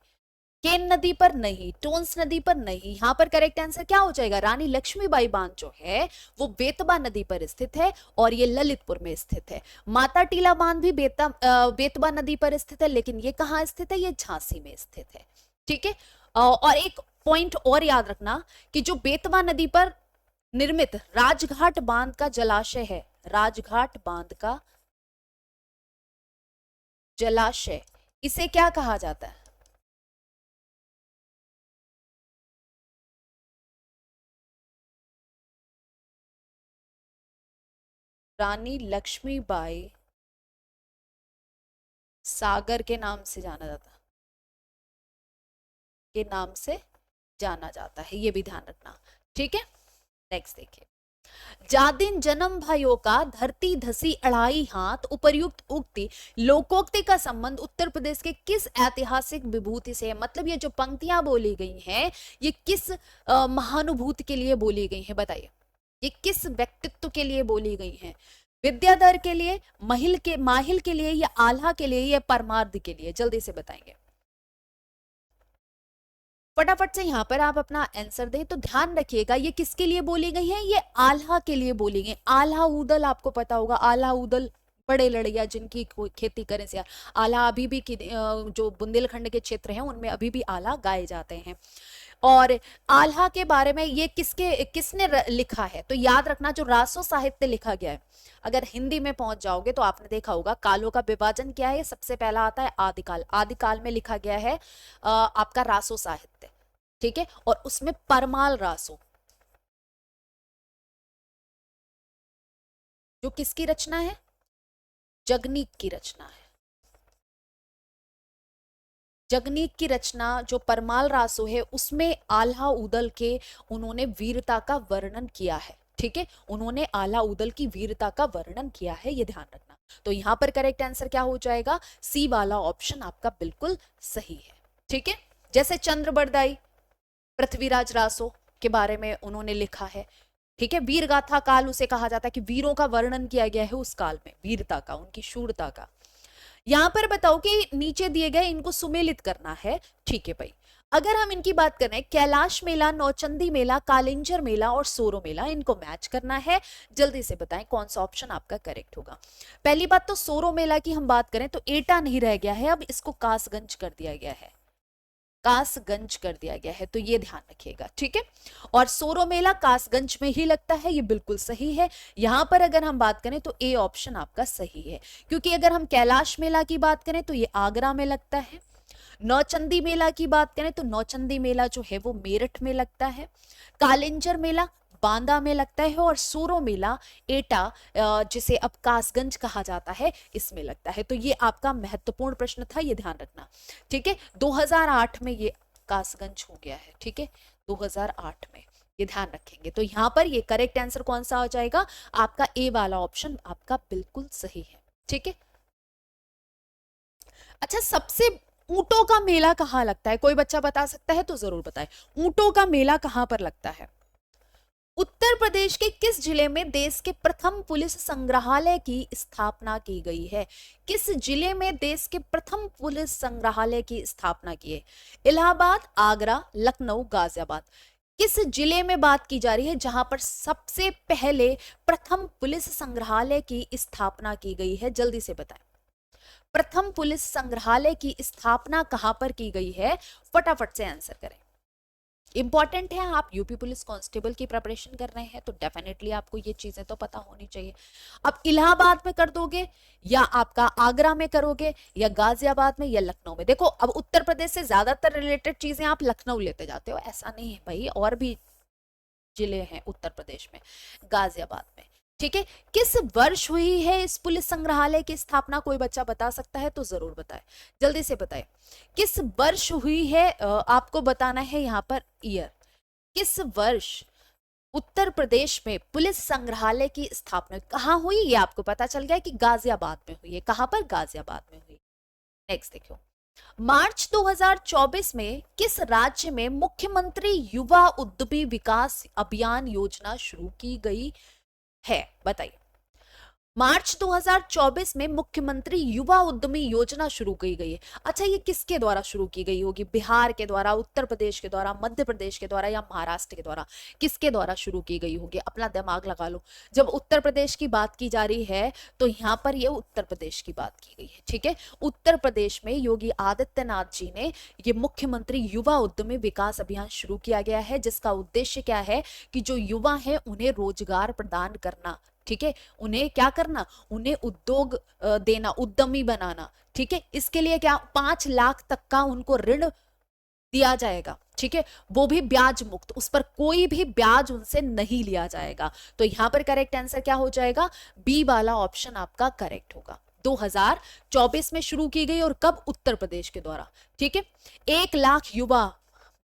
केन नदी पर नहीं, टोंस नदी पर नहीं, यहां पर करेक्ट आंसर क्या हो जाएगा? रानी लक्ष्मीबाई बांध जो है वो बेतबा नदी पर स्थित है और ये ललितपुर में स्थित है। माता टीला बांध भी बेतबा नदी पर स्थित है, लेकिन ये कहां स्थित है? ये झांसी में स्थित है। ठीक है, और एक पॉइंट और याद रखना कि जो बेतबा नदी पर निर्मित राजघाट बांध का जलाशय है, राजघाट बांध का जलाशय, इसे क्या कहा जाता है? रानी लक्ष्मीबाई सागर के नाम से जाना जाता, के नाम से जाना जाता है, ये भी ध्यान रखना। ठीक है, नेक्स्ट देखिए, जादिन जन्म भयो का धरती धसी अढ़ाई हाथ, उपर्युक्त उक्ति लोकोक्ति का संबंध उत्तर प्रदेश के किस ऐतिहासिक विभूति से है। मतलब ये जो पंक्तियां बोली गई हैं ये किस महानुभूति के लिए बोली गई हैं, बताइए ये किस व्यक्तित्व के लिए बोली गई हैं। विद्याधर के लिए, माहिल के लिए, या आल्हा के लिए, या परमार्थ के लिए, जल्दी से बताएंगे फटाफट से। यहां पर आप अपना आंसर दें तो ध्यान रखिएगा ये किसके लिए बोली गई है, ये आल्हा के लिए बोली गई। आल्हा उदल आपको पता होगा, आल्हा उदल बड़े लड़िया जिनकी खेती करें से आल्हा अभी भी जो बुंदेलखंड के क्षेत्र हैं उनमें अभी भी आल्हा गाए जाते हैं। और आल्हा के बारे में ये किसने लिखा है, तो याद रखना जो रासो साहित्य लिखा गया है, अगर हिंदी में पहुंच जाओगे तो आपने देखा होगा कालों का विभाजन क्या है, सबसे पहला आता है आदिकाल। आदिकाल में लिखा गया है आपका रासो साहित्य, ठीक है, और उसमें परमाल रासो जो किसकी रचना है, जगनीक की रचना है। जगनीक की रचना जो परमाल रासो है उसमें आल्हा उदल के उन्होंने वीरता का वर्णन किया है, ठीक है, उन्होंने आल्हा उदल की वीरता का वर्णन किया है, ये ध्यान रखना। तो यहां पर करेक्ट आंसर क्या हो जाएगा, सी वाला ऑप्शन आपका बिल्कुल सही है, ठीक है। जैसे चंद्रबरदाई पृथ्वीराज रासो के बारे में उन्होंने लिखा है, ठीक है, वीर गाथा काल उसे कहा जाता है कि वीरों का वर्णन किया गया है उस काल में, वीरता का, उनकी शूरता का। यहां पर बताओ कि नीचे दिए गए इनको सुमेलित करना है, ठीक है भाई। अगर हम इनकी बात करें, कैलाश मेला, नौचंदी मेला, कालिंजर मेला और सोरो मेला, इनको मैच करना है, जल्दी से बताएं कौन सा ऑप्शन आपका करेक्ट होगा। पहली बात तो सोरो मेला की हम बात करें तो एटा नहीं रह गया है, अब इसको कासगंज कर दिया गया है, कासगंज कर दिया गया है, तो ये ध्यान रखिएगा, ठीक है। और सोरो मेला कासगंज में ही लगता है, ये बिल्कुल सही है। यहां पर अगर हम बात करें तो ए ऑप्शन आपका सही है, क्योंकि अगर हम कैलाश मेला की बात करें तो ये आगरा में लगता है, नौचंदी मेला की बात करें तो नौचंदी मेला जो है वो मेरठ में लगता है, कालिंजर मेला बांदा में लगता है, और सोरो मेला एटा जिसे अब कासगंज कहा जाता है इसमें लगता है। तो ये आपका महत्वपूर्ण प्रश्न था, ये ध्यान रखना, ठीक है। 2008 में ये कासगंज हो गया है, ठीक है, 2008 में, ये ध्यान रखेंगे। तो यहां पर ये करेक्ट आंसर कौन सा हो जाएगा, आपका ए वाला ऑप्शन आपका बिल्कुल सही है, ठीक है। अच्छा, सबसे ऊंटों का मेला कहाँ लगता है, कोई बच्चा बता सकता है तो जरूर बताए, ऊंटों का मेला कहां पर लगता है। उत्तर प्रदेश के किस जिले में देश के प्रथम पुलिस संग्रहालय की स्थापना की गई है, किस जिले में देश के प्रथम पुलिस संग्रहालय की स्थापना की है। इलाहाबाद, आगरा, लखनऊ, गाजियाबाद, किस जिले में बात की जा रही है जहां पर सबसे पहले प्रथम पुलिस संग्रहालय की स्थापना की गई है, जल्दी से बताएं। प्रथम पुलिस संग्रहालय की स्थापना कहां पर की गई है, फटाफट से आंसर करें। इंपॉर्टेंट है, आप यूपी पुलिस कांस्टेबल की प्रिपरेशन कर रहे हैं तो डेफिनेटली आपको ये चीजें तो पता होनी चाहिए। अब इलाहाबाद में कर दोगे, या आपका आगरा में करोगे, या गाजियाबाद में, या लखनऊ में। देखो अब उत्तर प्रदेश से ज्यादातर रिलेटेड चीजें आप लखनऊ लेते जाते हो, ऐसा नहीं है भाई, और भी जिले हैं उत्तर प्रदेश में, गाजियाबाद में, ठीक है। किस वर्ष हुई है इस पुलिस संग्रहालय की स्थापना, कोई बच्चा बता सकता है तो जरूर बताए, जल्दी से बताए, किस वर्ष हुई है, आपको बताना है यहां पर ईयर, किस वर्ष उत्तर प्रदेश में पुलिस संग्रहालय की स्थापना कहां हुई, ये आपको पता चल गया कि गाजियाबाद में हुई है, कहां पर, गाजियाबाद में हुई। नेक्स्ट देखो, मार्च 2024 में किस राज्य में मुख्यमंत्री युवा उद्यमी विकास अभियान योजना शुरू की गई है, बताइए। मार्च 2024 में मुख्यमंत्री युवा उद्यमी योजना शुरू की गई है। अच्छा, ये किसके द्वारा शुरू की गई होगी, बिहार के द्वारा, उत्तर प्रदेश के द्वारा, मध्य प्रदेश के द्वारा, या महाराष्ट्र के द्वारा, किसके द्वारा शुरू की गई होगी, अपना दिमाग लगा लो। जब उत्तर प्रदेश की बात की जा रही है तो यहां पर ये उत्तर प्रदेश की बात की गई है, ठीक है। उत्तर प्रदेश में योगी आदित्यनाथ जी ने ये मुख्यमंत्री युवा उद्यमी विकास अभियान शुरू किया गया है, जिसका उद्देश्य क्या है कि जो युवा है उन्हें रोजगार प्रदान करना, ठीक है, उन्हें क्या करना, उन्हें उद्योग देना, उद्यमी बनाना, ठीक है। इसके लिए क्या 5 लाख तक का उनको ऋण दिया जाएगा, ठीक है, वो भी ब्याज मुक्त, उस पर कोई भी ब्याज उनसे नहीं लिया जाएगा। तो यहां पर करेक्ट आंसर क्या हो जाएगा, बी वाला ऑप्शन आपका करेक्ट होगा। 2024 में शुरू की गई, और कब, उत्तर प्रदेश के द्वारा, ठीक है। 1 लाख युवा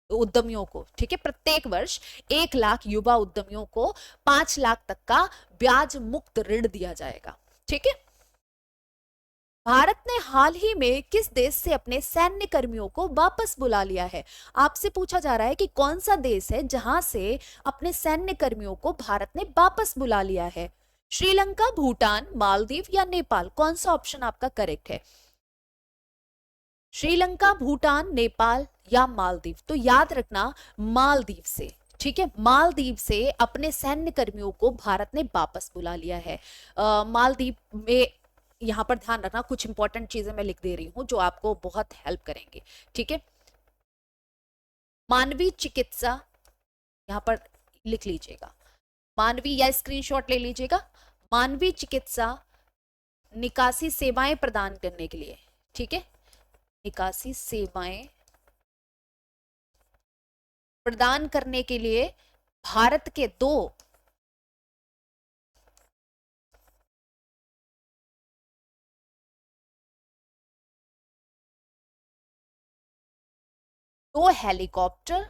उद्यमियों को, ठीक है, प्रत्येक वर्ष 1 लाख युवा उद्यमियों को 5 लाख तक का ब्याज मुक्त ऋण दिया जाएगा, ठीक है। भारत ने हाल ही में किस देश से अपने सैन्य कर्मियों को वापस बुला लिया है? आपसे पूछा जा रहा है कि कौन सा देश है जहां से अपने सैन्य कर्मियों को भारत ने वापस बुला लिया है? श्रीलंका, भूटान, मालदीव या नेपाल? कौन सा ऑप्शन आपका करेक्ट है? श्रीलंका, भूटान, नेपाल या मालदीव? तो याद रखना मालदीव से, ठीक है, मालदीव से अपने सैन्य कर्मियों को भारत ने वापस बुला लिया है। मालदीव में, यहां पर ध्यान रखना, कुछ इंपॉर्टेंट चीजें मैं लिख दे रही हूं जो आपको बहुत हेल्प करेंगे, ठीक है। मानवीय चिकित्सा, यहां पर लिख लीजिएगा, मानवीय, या स्क्रीनशॉट ले लीजिएगा, मानवीय चिकित्सा निकासी सेवाएं प्रदान करने के लिए, ठीक है, निकासी सेवाएं प्रदान करने के लिए भारत के दो हेलीकॉप्टर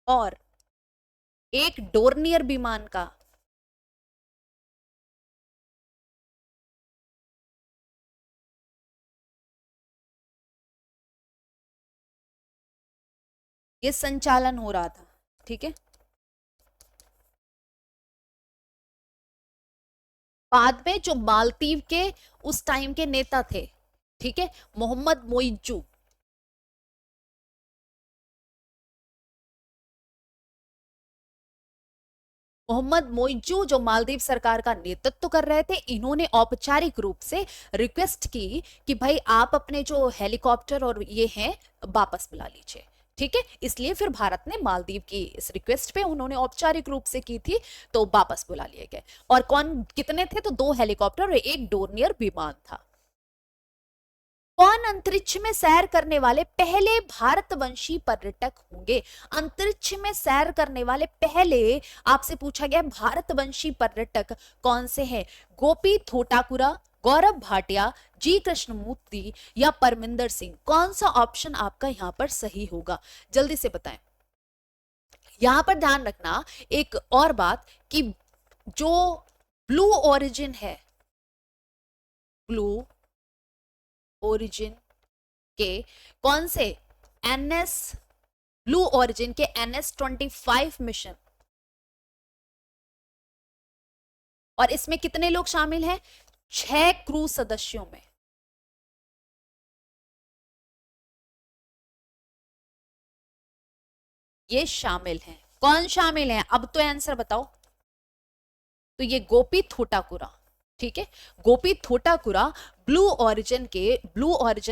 और एक डोर्नियर विमान का ये संचालन हो रहा था, ठीक है। बाद में जो मालदीव के उस टाइम के नेता थे, ठीक है, मोहम्मद मोइजू, मोहम्मद मोइजू जो मालदीव सरकार का नेतृत्व कर रहे थे, इन्होंने औपचारिक रूप से रिक्वेस्ट की कि भाई आप अपने जो हेलीकॉप्टर और ये हैं वापस बुला लीजिए, ठीक है। इसलिए फिर भारत ने मालदीव की इस रिक्वेस्ट पे, उन्होंने औपचारिक रूप से की थी, तो वापस बुला लिए गए। और कौन, कितने थे? तो 2 हेलीकॉप्टर और एक डोर्नियर विमान था। कौन अंतरिक्ष में सैर करने वाले पहले भारतवंशी पर्यटक होंगे? अंतरिक्ष में सैर करने वाले पहले, आपसे पूछा गया भारतवंशी पर्यटक कौन से हैं? गोपी थोटाकुरा, गौरव भाटिया, जी कृष्णमूर्ति या परमिंदर सिंह? कौन सा ऑप्शन आपका यहां पर सही होगा? जल्दी से बताएं। यहां पर ध्यान रखना एक और बात कि जो ब्लू ओरिजिन है, ब्लू ओरिजिन के कौन से एनएस, ब्लू ओरिजिन के NS-25 मिशन, और इसमें कितने लोग शामिल हैं? 6 क्रू सदस्यों में। ये शामिल हैं। कौन शामिल है? अब तो आंसर बताओ। तो ये गोपी थोटाकुरा, ठीक है, गोपी थोटाकुरा ब्लू ओरिजिन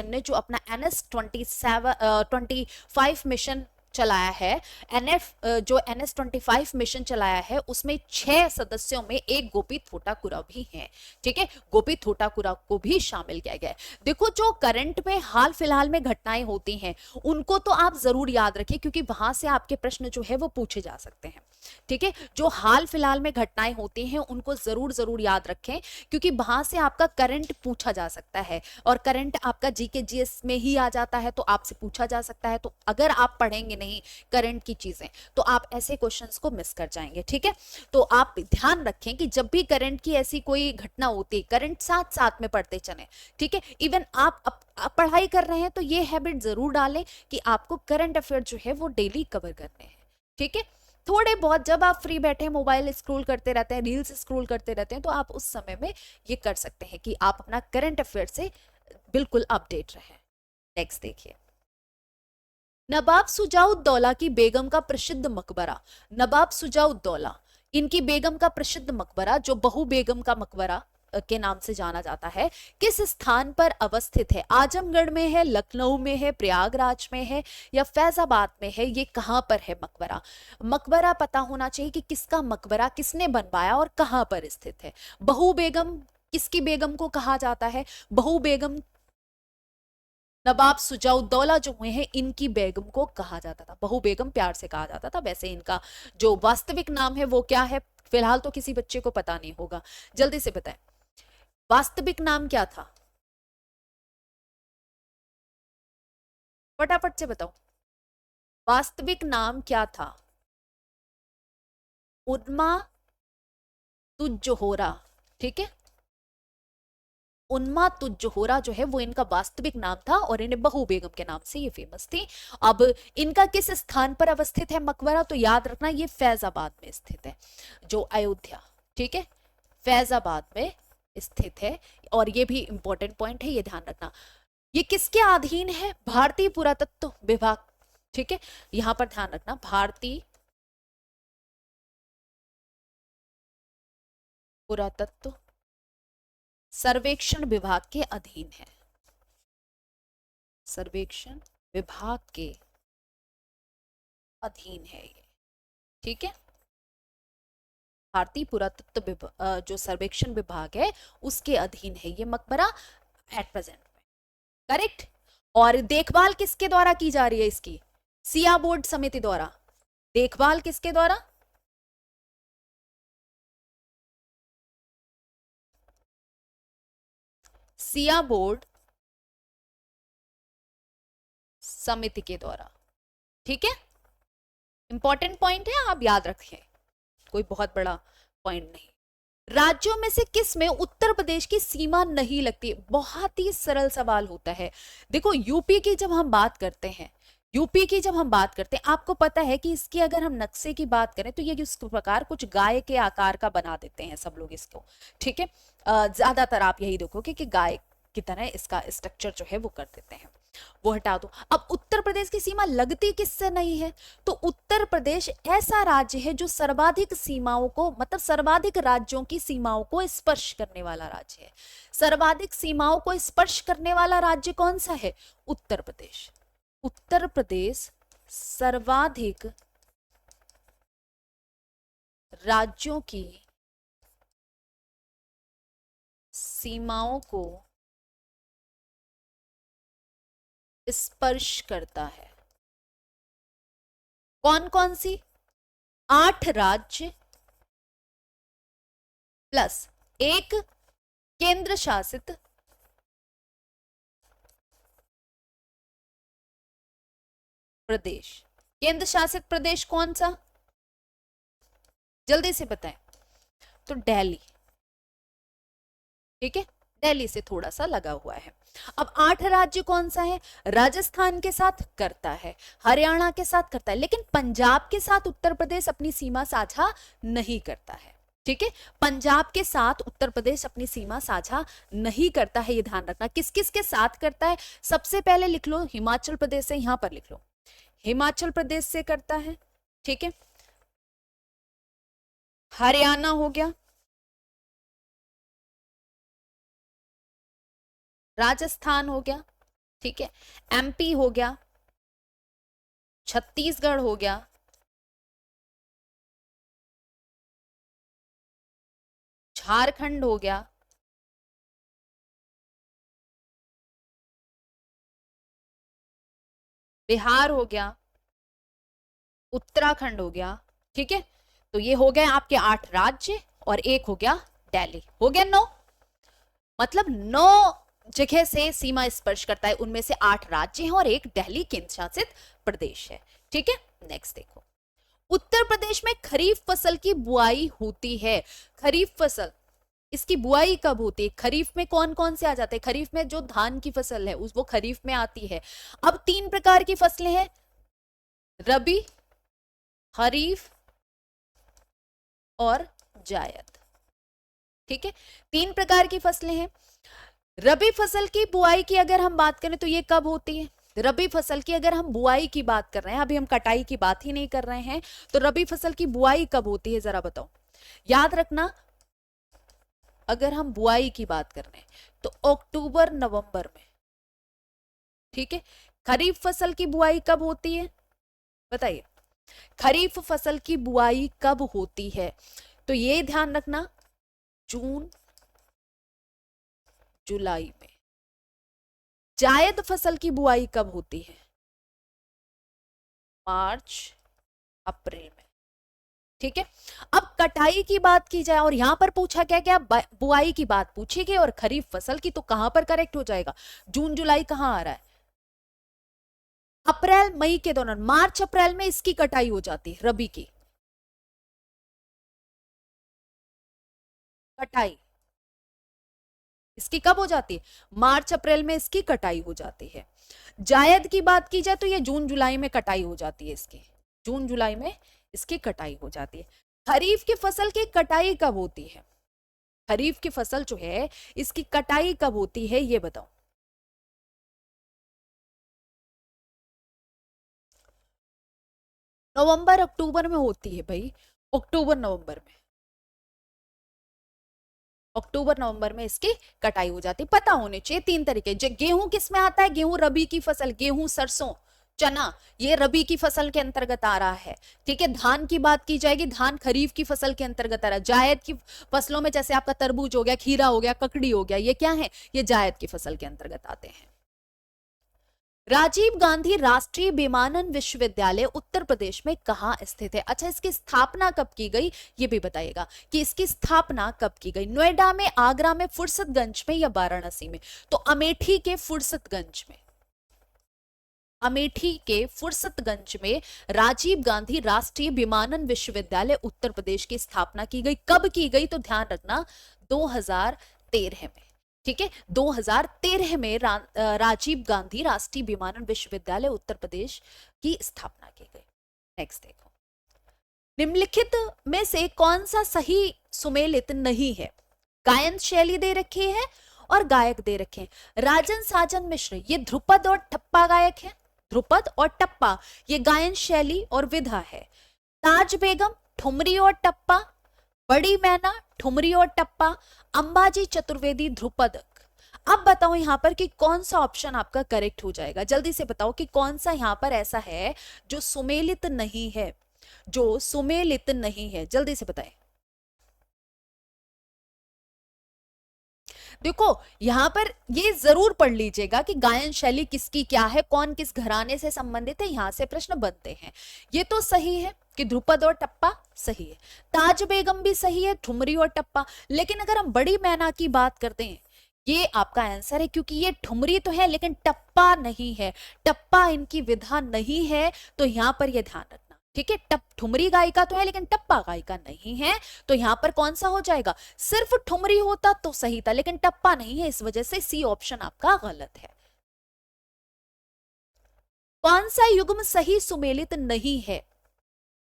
ने जो अपना NS-25 मिशन चलाया है, जो NS-25 मिशन चलाया है, उसमें 6 सदस्यों में एक गोपी थोटाकुरा भी हैं, ठीक है। गोपी थोटाकुरा को भी शामिल किया गया है। देखो, जो करंट में हाल फिलहाल में घटनाएं होती हैं उनको तो आप जरूर याद रखें, क्योंकि वहां से आपके प्रश्न जो है वो पूछे जा सकते हैं, ठीक है। जो हाल फिलहाल में घटनाएं होती हैं उनको जरूर जरूर याद रखें, क्योंकि वहां से आपका करंट पूछा जा सकता है, और करंट आपका जीके जीएस में ही आ जाता है, तो आपसे पूछा जा सकता है। तो अगर आप पढ़ेंगे नहीं करंट की चीजें तो आप ऐसे क्वेश्चंस को मिस कर जाएंगे, ठीक है। तो आप ध्यान रखें कि जब भी करंट की ऐसी कोई घटना होती है, करंट साथ साथ में पढ़ते चले, ठीक है। इवन आप पढ़ाई कर रहे हैं तो ये हैबिट जरूर डालें कि आपको करंट अफेयर जो है वो डेली कवर करने हैं, ठीक है। थोड़े बहुत जब आप फ्री बैठे मोबाइल स्क्रॉल करते रहते हैं, रील्स स्क्रॉल करते रहते हैं, तो आप उस समय में ये कर सकते हैं कि आप अपना करंट अफेयर से बिल्कुल अपडेट रहें। नेक्स्ट देखिए, नवाब सुजाउद्दौला की बेगम का प्रसिद्ध मकबरा। नवाब सुजाउद्दौला, इनकी बेगम का प्रसिद्ध मकबरा जो बहू बेगम का मकबरा के नाम से जाना जाता है, किस स्थान पर अवस्थित है? आजमगढ़ में है, लखनऊ में है, प्रयागराज में है या फैजाबाद में है? ये कहां पर है मकबरा? मकबरा पता होना चाहिए कि किसका मकबरा, किसने बनवाया और कहां पर स्थित है। बहू बेगम, किसकी बेगम को कहा जाता है? बहू बेगम नवाब सुजाउद्दौला जो हुए हैं इनकी बेगम को कहा जाता था। बहू बेगम प्यार से कहा जाता था। वैसे इनका जो वास्तविक नाम है वो क्या है, फिलहाल तो किसी बच्चे को पता नहीं होगा। जल्दी से बताएं। वास्तविक नाम क्या था? फटाफट से बताओ, वास्तविक नाम क्या था? उन्मा तुज्जोहोरा, ठीक है। उन्मा तुज्जोहोरा जो है वो इनका वास्तविक नाम था और इन्हें बहू बेगम के नाम से ये फेमस थी। अब इनका किस स्थान पर अवस्थित है मकबरा? तो याद रखना ये फैजाबाद में स्थित है, जो अयोध्या, ठीक है, फैजाबाद में स्थित है। और ये भी इंपॉर्टेंट पॉइंट है, ये ध्यान रखना। ये किसके अधीन है? भारतीय पुरातत्व विभाग, ठीक है। यहां पर ध्यान रखना, भारतीय पुरातत्व सर्वेक्षण विभाग के अधीन है, सर्वेक्षण विभाग के अधीन है ये, ठीक है। भारतीय पुरातत्व जो सर्वेक्षण विभाग है उसके अधीन है ये मकबरा एट प्रेजेंट में, करेक्ट। और देखभाल किसके द्वारा की जा रही है इसकी? सिया बोर्ड समिति द्वारा। देखभाल किसके द्वारा? सिया बोर्ड समिति के द्वारा, ठीक है। इंपॉर्टेंट पॉइंट है, आप याद रखें, कोई बहुत बड़ा पॉइंट नहीं। राज्यों में से किस में उत्तर प्रदेश की सीमा नहीं लगती? बहुत ही सरल सवाल होता है। देखो यूपी की जब हम बात करते हैं, यूपी की जब हम बात करते हैं, आपको पता है कि इसकी अगर हम नक्शे की बात करें तो ये इस प्रकार कुछ गाय के आकार का बना देते हैं सब लोग इसको, ठीक है। ज्यादातर आप यही देखोगे कि गाय की तरह इसका स्ट्रक्चर जो है वो कर देते हैं, वो हटा दो। अब उत्तर प्रदेश की सीमा लगती किससे नहीं है? तो उत्तर प्रदेश ऐसा राज्य है जो सर्वाधिक सीमाओं को, मतलब सर्वाधिक राज्यों की सीमाओं को स्पर्श करने वाला राज्य है। सर्वाधिक सीमाओं को स्पर्श करने वाला राज्य कौन सा है? उत्तर प्रदेश। उत्तर प्रदेश सर्वाधिक राज्यों की सीमाओं को स्पर्श करता है। कौन कौन सी? 8 राज्य प्लस 1 केंद्र शासित प्रदेश। केंद्र शासित प्रदेश कौन सा? जल्दी से बताएं। तो दिल्ली, ठीक है, दिल्ली से थोड़ा सा लगा हुआ है। अब 8 राज्य कौन सा है? राजस्थान के साथ करता है, हरियाणा के साथ करता है, लेकिन पंजाब के साथ उत्तर प्रदेश अपनी सीमा साझा नहीं करता है, ठीक है। पंजाब के साथ उत्तर प्रदेश अपनी सीमा साझा नहीं करता है, ये ध्यान रखना। किस किस के साथ करता है? सबसे पहले लिख लो हिमाचल प्रदेश से, यहां पर लिख लो हिमाचल प्रदेश से करता है, ठीक है। हरियाणा हो गया, राजस्थान हो गया, ठीक है, एमपी हो गया, छत्तीसगढ़ हो गया, झारखंड हो गया, बिहार हो गया, उत्तराखंड हो गया, ठीक है। तो ये हो गए आपके 8 राज्य और एक हो गया दिल्ली, हो गया 9। मतलब 9 जगह से सीमा स्पर्श करता है, उनमें से 8 राज्य हैं और एक दिल्ली केंद्र शासित प्रदेश है, ठीक है। नेक्स्ट देखो, उत्तर प्रदेश में खरीफ फसल की बुआई होती है। खरीफ फसल, इसकी बुआई कब होती है? खरीफ में कौन कौन से आ जाते हैं? खरीफ में जो धान की फसल है उस वो खरीफ में आती है। अब 3 प्रकार की फसलें हैं, रबी, खरीफ और जायद, ठीक है। 3 प्रकार की फसलें हैं। रबी फसल की बुआई की अगर हम बात करें तो ये कब होती है? रबी फसल की अगर हम बुआई की बात कर रहे हैं, अभी हम कटाई की बात ही नहीं कर रहे हैं, तो रबी फसल की बुआई कब होती है जरा बताओ। याद रखना, अगर हम बुआई की बात कर रहे हैं तो अक्टूबर नवंबर में, ठीक है। खरीफ फसल की बुआई कब होती है बताइए? खरीफ फसल की बुआई कब होती है? तो ये ध्यान रखना, जून जुलाई में। जायद फसल की बुआई कब होती है? मार्च अप्रैल में। ठीक है। अब कटाई की बात की जाए और यहां पर पूछा क्या क्या, बुआई की बात पूछी गई और खरीफ फसल की, तो कहां पर करेक्ट हो जाएगा, जून जुलाई कहां आ रहा है, अप्रैल मई के दौरान, मार्च अप्रैल में इसकी कटाई हो जाती है, रबी की कटाई इसकी कब हो जाती है, मार्च अप्रैल में इसकी कटाई हो जाती है। जायद की बात की जाए तो ये जून जुलाई में कटाई हो जाती है इसकी, जून जुलाई में इसकी कटाई हो जाती है। खरीफ की फसल की कटाई कब होती है, खरीफ की फसल जो है इसकी कटाई कब होती है ये बताओ। नवंबर अक्टूबर में होती है भाई, अक्टूबर नवंबर में, अक्टूबर नवंबर में इसकी कटाई हो जाती है। पता होने चाहिए तीन तरीके, जो गेहूं किस में आता है, गेहूं रबी की फसल, गेहूं सरसों चना ये रबी की फसल के अंतर्गत आ रहा है। ठीक है, धान की बात की जाएगी, धान खरीफ की फसल के अंतर्गत आ रहा है। जायद की फसलों में जैसे आपका तरबूज हो गया, खीरा हो गया, ककड़ी हो गया, ये क्या है, ये जायद की फसल के अंतर्गत आते हैं। राजीव गांधी राष्ट्रीय विमानन विश्वविद्यालय उत्तर प्रदेश में कहां स्थित है, अच्छा इसकी स्थापना कब की गई ये भी बताइएगा कि इसकी स्थापना कब की गई, नोएडा में, आगरा में, फुर्सतगंज में या वाराणसी में, तो अमेठी के फुर्सतगंज में, अमेठी के फुर्सतगंज में राजीव गांधी राष्ट्रीय विमानन विश्वविद्यालय उत्तर प्रदेश की स्थापना की गई। कब की गई तो ध्यान रखना 2013 में, ठीक है, 2013 में राजीव गांधी राष्ट्रीय विमानन विश्वविद्यालय उत्तर प्रदेश की स्थापना की गई। नेक्स्ट देखो, निम्नलिखित में से कौन सा सही सुमेलित नहीं है, गायन शैली दे रखी है और गायक दे रखे हैं। राजन साजन मिश्र ये ध्रुपद और ठप्पा गायक है, ध्रुपद और टप्पा ये गायन शैली और विधा है। ताज बेगम ठुमरी और टप्पा, बड़ी मैना ठुमरी और टप्पा, अंबाजी चतुर्वेदी ध्रुपद। अब बताओ यहां पर कि कौन सा ऑप्शन आपका करेक्ट हो जाएगा, जल्दी से बताओ कि कौन सा यहां पर ऐसा है जो सुमेलित नहीं है, जो सुमेलित नहीं है, जल्दी से बताएं। देखो यहां पर ये जरूर पढ़ लीजिएगा कि गायन शैली किसकी क्या है, कौन किस घराने से संबंधित है, यहां से प्रश्न बनते हैं। ये तो सही है कि ध्रुपद और टप्पा सही है, ताज बेगम भी सही है, ठुमरी और टप्पा। लेकिन अगर हम बड़ी मैना की बात करते हैं, ये आपका आंसर है क्योंकि ये ठुमरी तो है लेकिन टप्पा नहीं है, टप्पा इनकी विधा नहीं है, तो यहां पर ये ध्यान रखना। ठीक है, टप ठुमरी गायिका तो है लेकिन टप्पा गायिका नहीं है, तो यहां पर कौन सा हो जाएगा, सिर्फ ठुमरी होता तो सही था लेकिन टप्पा नहीं है, इस वजह से सी ऑप्शन आपका गलत है। कौन सा युग्म सही सुमेलित नहीं है,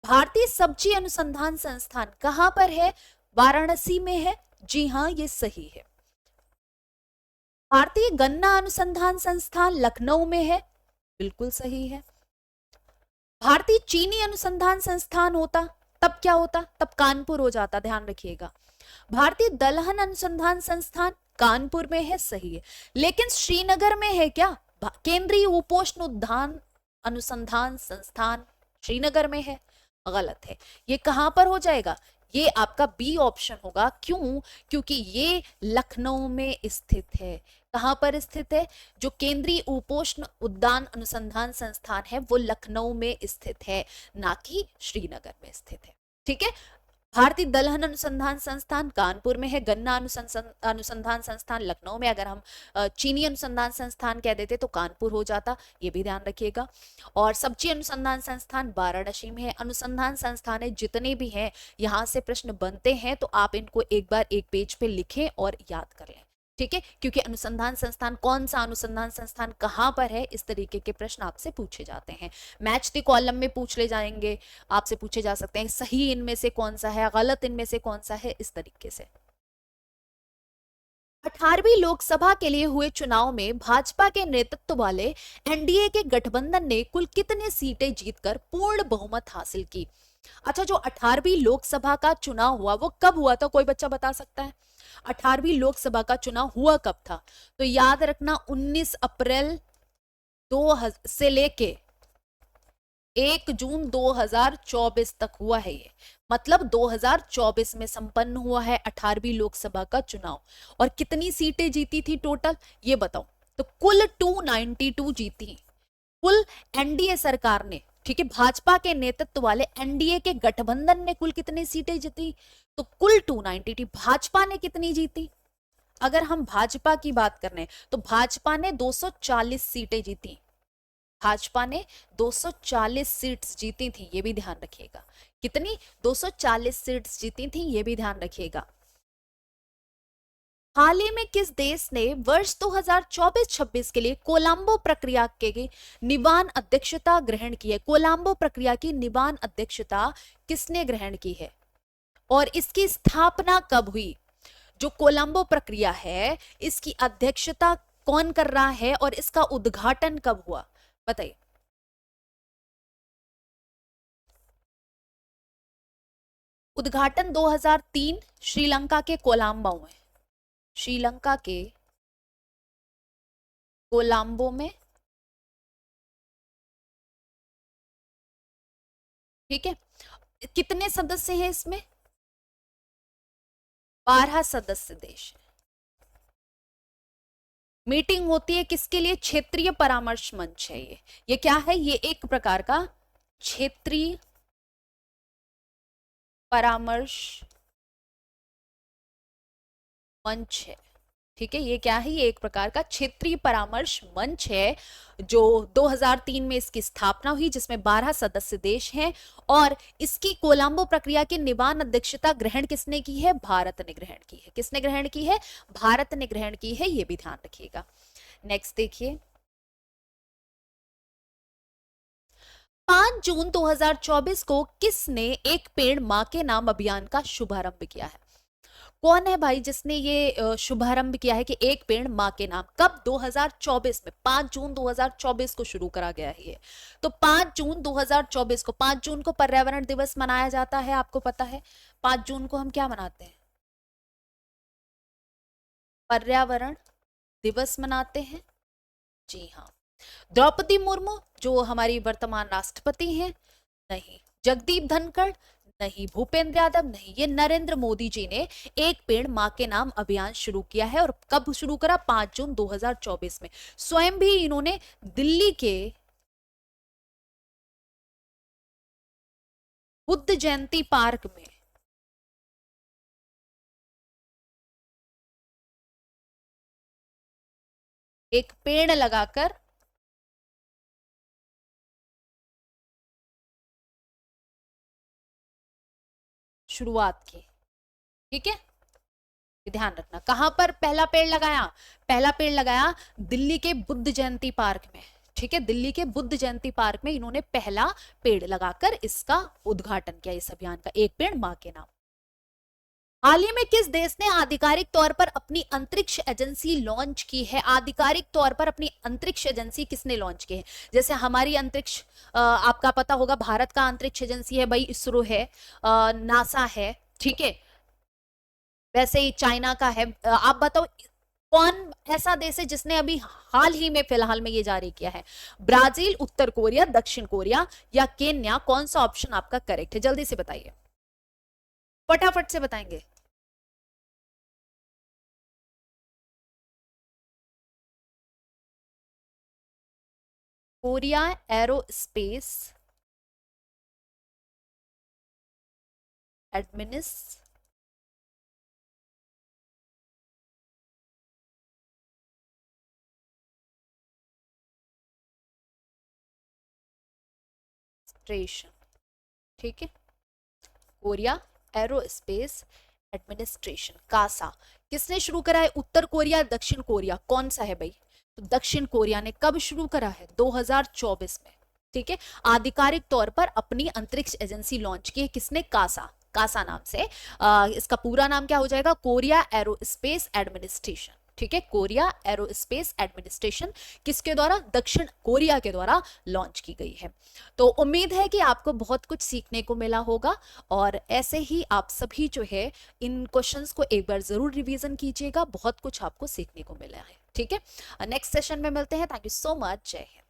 भारतीय सब्जी अनुसंधान संस्थान कहां पर है, वाराणसी में है, जी हां ये सही है। भारतीय गन्ना अनुसंधान संस्थान लखनऊ में है, बिल्कुल सही है। भारतीय चीनी अनुसंधान संस्थान होता तब क्या होता, तब कानपुर हो जाता, ध्यान रखिएगा। भारतीय दलहन अनुसंधान संस्थान कानपुर में है, सही है। लेकिन श्रीनगर में है क्या, केंद्रीय उपोष्ण उद्यान अनुसंधान संस्थान श्रीनगर में है, गलत है। ये कहां पर हो जाएगा, ये आपका बी ऑप्शन होगा। क्यों, क्योंकि ये लखनऊ में स्थित है। कहां पर स्थित है, जो केंद्रीय उपोष्ण उद्यान अनुसंधान संस्थान है वो लखनऊ में स्थित है, ना कि श्रीनगर में स्थित है। ठीक है, भारतीय दलहन अनुसंधान संस्थान कानपुर में है, गन्ना अनुसंधान संस्थान लखनऊ में, अगर हम चीनी अनुसंधान संस्थान कह देते तो कानपुर हो जाता, ये भी ध्यान रखिएगा। और सब्जी अनुसंधान संस्थान वाराणसी में है। अनुसंधान संस्थान जितने भी हैं यहाँ से प्रश्न बनते हैं, तो आप इनको एक बार एक पेज पे लिखें और याद कर लें। ठीक है, क्योंकि अनुसंधान संस्थान कौन सा अनुसंधान संस्थान कहां पर है, इस तरीके के प्रश्न आपसे पूछे जाते हैं। मैच द कॉलम में पूछ ले जाएंगे, आपसे पूछे जा सकते हैं सही इनमें से कौन सा है, गलत इनमें से कौन सा है, इस तरीके से। 18वीं लोकसभा के लिए हुए चुनाव में भाजपा के नेतृत्व वाले एनडीए के गठबंधन ने कुल कितने सीटें जीतकर पूर्ण बहुमत हासिल की। अच्छा, जो 18वीं लोकसभा का चुनाव हुआ वो कब हुआ था, कोई बच्चा बता सकता है, 18वीं लोकसभा का चुनाव हुआ कब था, तो याद रखना 19 अप्रैल 2000 से लेके 1 जून 2024 तक हुआ है ये, मतलब 2024 में संपन्न हुआ है 18वीं लोकसभा का चुनाव। और कितनी सीटें जीती थी टोटल ये बताओ, तो कुल 292 जीती, कुल एनडीए सरकार ने ठीक है, भाजपा के नेतृत्व वाले एनडीए के गठबंधन ने कुल कितनी सीटें जीती? तो कुल 290 थी। भाजपा ने कितनी जीती? अगर हम भाजपा की बात कर रहे हैं तो भाजपा ने 240 सीटें जीती। भाजपा ने 240 सीट्स जीती थी, ये भी ध्यान रखिएगा। कितनी? 240 सीट्स जीती थी, ये भी ध्यान रखिएगा। हाल ही में किस देश ने वर्ष 2024-26 के लिए कोलंबो प्रक्रिया के निवान अध्यक्षता ग्रहण की है? कोलंबो प्रक्रिया की निवान अध्यक्षता किसने ग्रहण की है और इसकी स्थापना कब हुई? जो कोलंबो प्रक्रिया है, इसकी अध्यक्षता कौन कर रहा है और इसका उद्घाटन कब हुआ? बताइए। उद्घाटन 2003 श्रीलंका के कोलंबो में, श्रीलंका के कोलंबो में, ठीक है। कितने सदस्य हैं इसमें? 12 सदस्य देश। मीटिंग होती है किसके लिए? क्षेत्रीय परामर्श मंच है ये क्या है? ये एक प्रकार का क्षेत्रीय परामर्श मंच है, ठीक है। ये क्या है? ये एक प्रकार का क्षेत्रीय परामर्श मंच है जो 2003 में इसकी स्थापना हुई, जिसमें 12 सदस्य देश हैं और इसकी कोलंबो प्रक्रिया की निवान अध्यक्षता ग्रहण किसने की है? भारत ने ग्रहण की है। किसने ग्रहण की है? भारत ने ग्रहण की है, ये भी ध्यान रखिएगा। नेक्स्ट देखिए, 5 जून 2024 को किसने एक पेड़ मां के नाम अभियान का शुभारंभ किया है? कौन है भाई जिसने ये शुभारंभ किया है कि एक पेड़ मां के नाम? कब? 2024 में, 5 जून 2024 को शुरू करा गया है ये। तो 5 जून 2024 को, 5 जून को पर्यावरण दिवस मनाया जाता है, आपको पता है। 5 जून को हम क्या मनाते हैं? पर्यावरण दिवस मनाते हैं, जी हाँ। द्रौपदी मुर्मू जो हमारी वर्तमान राष्ट्रपति हैं? नहीं। जगदीप धनखड़? नहीं। भूपेंद्र यादव? नहीं। ये नरेंद्र मोदी जी ने एक पेड़ मां के नाम अभियान शुरू किया है। और कब शुरू करा? 5 जून 2024 में। स्वयं भी इन्होंने दिल्ली के बुद्ध जयंती पार्क में एक पेड़ लगाकर शुरुआत की, ठीक है। ध्यान रखना, कहां पर पहला पेड़ लगाया? पहला पेड़ लगाया दिल्ली के बुद्ध जयंती पार्क में, ठीक है। दिल्ली के बुद्ध जयंती पार्क में इन्होंने पहला पेड़ लगाकर इसका उद्घाटन किया, इस अभियान का, एक पेड़ मां के नाम। हाल ही में किस देश ने आधिकारिक तौर पर अपनी अंतरिक्ष एजेंसी लॉन्च की है? आधिकारिक तौर पर अपनी अंतरिक्ष एजेंसी किसने लॉन्च की है? जैसे हमारी अंतरिक्ष, आपका पता होगा, भारत का अंतरिक्ष एजेंसी है भाई इसरो है, नासा है, ठीक है। वैसे ही चाइना का है। आप बताओ कौन ऐसा देश है जिसने अभी हाल ही में, फिलहाल में ये जारी किया है? ब्राजील, उत्तर कोरिया, दक्षिण कोरिया या केन्या? कौन सा ऑप्शन आपका करेक्ट है? जल्दी से बताइए, फटाफट से बताएंगे। कोरिया एरोस्पेस एडमिनिस्ट्रेशन, ठीक है। Korea aerospace administration, KASA. किसने शुरू करा है? उत्तर कोरिया, दक्षिण कोरिया? कौन सा है भाई? तो दक्षिण कोरिया ने। कब शुरू करा है? 2024 में, ठीक है। आधिकारिक तौर पर अपनी अंतरिक्ष एजेंसी लॉन्च की है किसने? कासा, कासा नाम से। इसका पूरा नाम क्या हो जाएगा? कोरिया एरोस्पेस एडमिनिस्ट्रेशन, ठीक है। कोरिया एरोस्पेस एडमिनिस्ट्रेशन किसके द्वारा? दक्षिण कोरिया के द्वारा लॉन्च की गई है। तो उम्मीद है कि आपको बहुत कुछ सीखने को मिला होगा और ऐसे ही आप सभी जो है इन क्वेश्चंस को एक बार जरूर रिवीजन कीजिएगा, बहुत कुछ आपको सीखने को मिला है, ठीक है। नेक्स्ट सेशन में मिलते हैं। थैंक यू सो मच, जय हिंद।